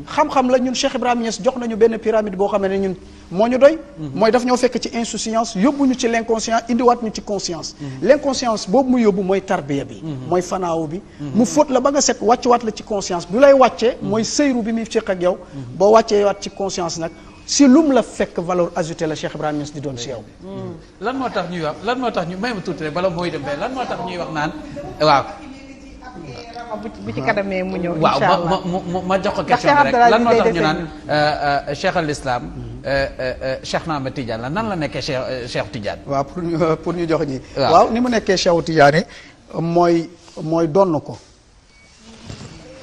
Speaker 1: xam-xam la ñun Cheikh Ibrahima Niass jox nañu benn pyramide boo xam ne ñun moo ñu doy mooy daf ñoo fekk ci insouciance yóbbu ñu ci l'inconscient indiwaat ñu ci conscience l'inconscience boobu mu yóbbu mooy tarbiya bi mooy fanaaw bi mu fóot la ba nga set wàcc-waat la ci conscience bi lay wàccee mooy sëyru bi muy fiq ak yow boo wàccee waat ci conscience nag si lum la fekk valeur ajoutée la Cheikh Ibrahima Niass di doon si yow
Speaker 2: lan moo tax ñuy wax lan moo tax ñu may ma tuuti rek bala mooy dem lan moo tax ñuy wax naan waaw
Speaker 5: bu ci kanamee mu ñëw
Speaker 2: waaw ma jox ko question bi rek lan moo tax ñu naan Cheikh al Islam Cheikh na Ahmed Tidiane la nan la nekkee Cheikh Tidiane
Speaker 1: waaw pour ñu jox ñi waaw ni mu nekkee Cheikh Tidiane mooy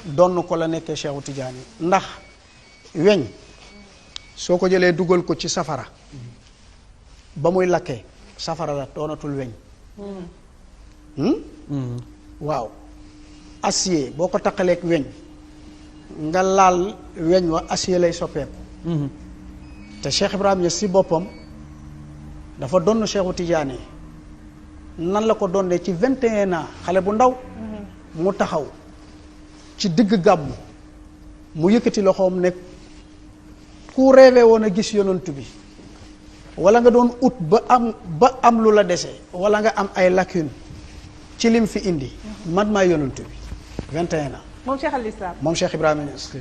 Speaker 1: donn ko la nekkee Cheikh Tidiane ndax weñ soo ko jëlee dugal ko ci safara ba muy lakkee safara la doonatul weñ. waaw acier boo ko taqaleeg weñ nga laal weñ wa acier lay soppeeku. te Cheikh Ibrahima Niass si boppam dafa donn Cheikhu Tidiane nan la ko donnee ci 21 ans xale bu ndaw. mu taxaw ci digg gàmmu mu yëkkati loxoom ne ku rêvé woon a gis yonantu bi wala nga doon ut ba am lu la dese wala nga am ay lacune ci lim fi indi man maa yonantu bi 21 ans.
Speaker 5: moom Cheikh al Islam.
Speaker 1: moom Cheikh Ibrahima Niass.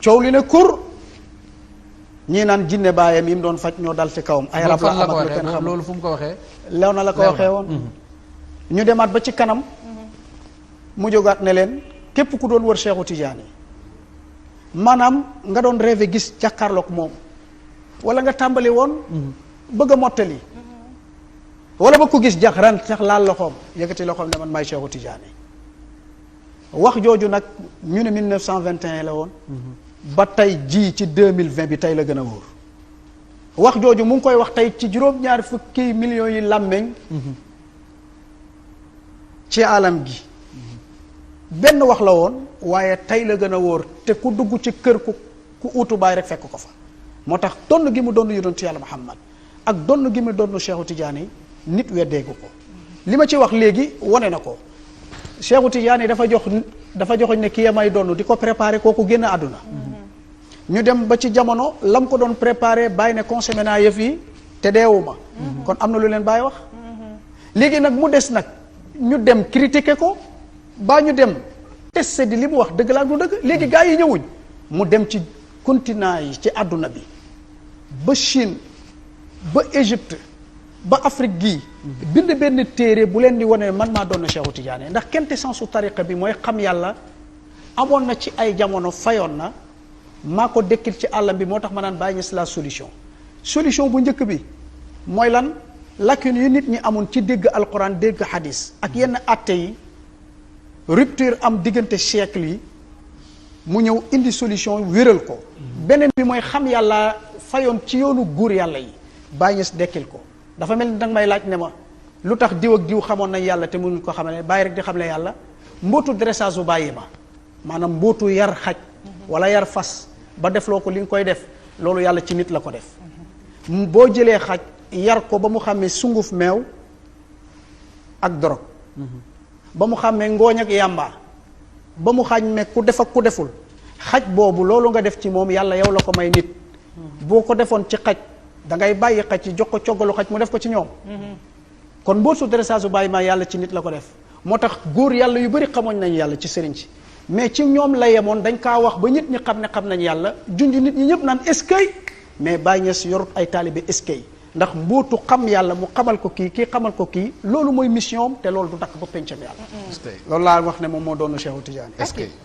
Speaker 1: coow li ne kur ñii naan jinne baayam yi mu doon faj ñoo dal ci kawam. ay rab la am ak lu kenn xam
Speaker 2: loolu fu mu ko waxee.
Speaker 1: lew na la ko waxee woon. ñu demaat ba ci kanam. mu jógaat ne leen képp ku doon wër Cheikhu Tidiane maanaam nga doon rêvé gis jàkkaarloog moom wala nga tàmbali woon bëgg a mottali wala ba ko gis jax ran sax laal loxoom yëkkati loxoom ne man maay Cheikhu Tidiane wax jooju nag ñu ne 1921 la woon ba tey jii ci 2020 bi tey la gën a wóor wax jooju mu ngi koy wax tey ci juróom-ñaar fukki millions yi làmmeñ ci alam gi benn wax la woon waaye tey la gën a wóor te ku dugg ci kër ku uutu baay rek fekk ko fa moo tax donn gi mu donn yonentu yàlla Muhammad ak donn gi mu donn Cheikhu Tidiane nit weddeegu ko li ma ci wax léegi wane na ko Cheikhu Tidiane dafa joxoñ ne kii may donn di ko préparé kooku génn àdduna ñu dem ba ci jamono lam ko doon préparé bàyyi ne consommé naa yëf yi te deewuma kon am na lu leen bàyyi wax léegi nag mu des nag ñu dem critiquer ko baa ñu dem testé di li mu wax dëgg laa du dëgg léegi gaa yi ñëwuñ mu dem ci continent yi ci àdduna bi ba Chine ba Égypte ba Afrique gii bind benn téere bu leen di wane man maa doon na Cheikhu Tidiane ndax quintessence su tariqa bi mooy xam yàlla amoon na ci ay jamono fayoon na maa ko dekkil ci àllam bi moo tax ma naan Baye Niass la solution bu njëkk bi mooy lan lacune yu nit ñi amoon ci dégg alquran dégg hadis ak yenn atte yi rupture am diggante siècle yi mu ñëw indi solution wéral ko beneen bi mooy xam yàlla fayoon ci yoonu góor yàlla yi Baye Niass dekkil ko dafa mel ni danga may laaj ne ma lu tax diw ak diw xamoon nañ yàlla te mënuñ ko xamale bàyyi rek di xam ne yàlla mbootu dressage bu bàyyi ma maanaam mbootu yar xaj wala yar fas ba defloo ko li nga koy def loolu yàlla ci nit la ko def boo jëlee xaj yar ko ba mu xàmmee sunguf meew ak dorog ba mu xàmmee ngooñ ak yàmba ba mu xàmmee ku def ak ku deful xaj boobu loolu nga def ci moom yàlla yow la ko may nit boo ko defoon ci xaj da ngay bàyyi xaj ci jox ko coggalu xaj mu def ko ci ñoom kon mbootu dressage bu bàyyi ma yàlla ci nit la ko def moo tax góor yàlla yu bari xamoon nañ yàlla ci sëriñ ci mais ci ñoom la yemoon dañ kaa wax ba nit ñi xam ne xam nañ yàlla junj nit ñi ñëpp naan eskay mais Baye Niass yorut ay taalibe eskay ndax mbootu xam yàlla mu xamal ko kii xamal ko kii loolu mooy mission am te loolu du dakk ba pencam yàlla loolu laa wax ne moom moo doon Cheikhu Tidiane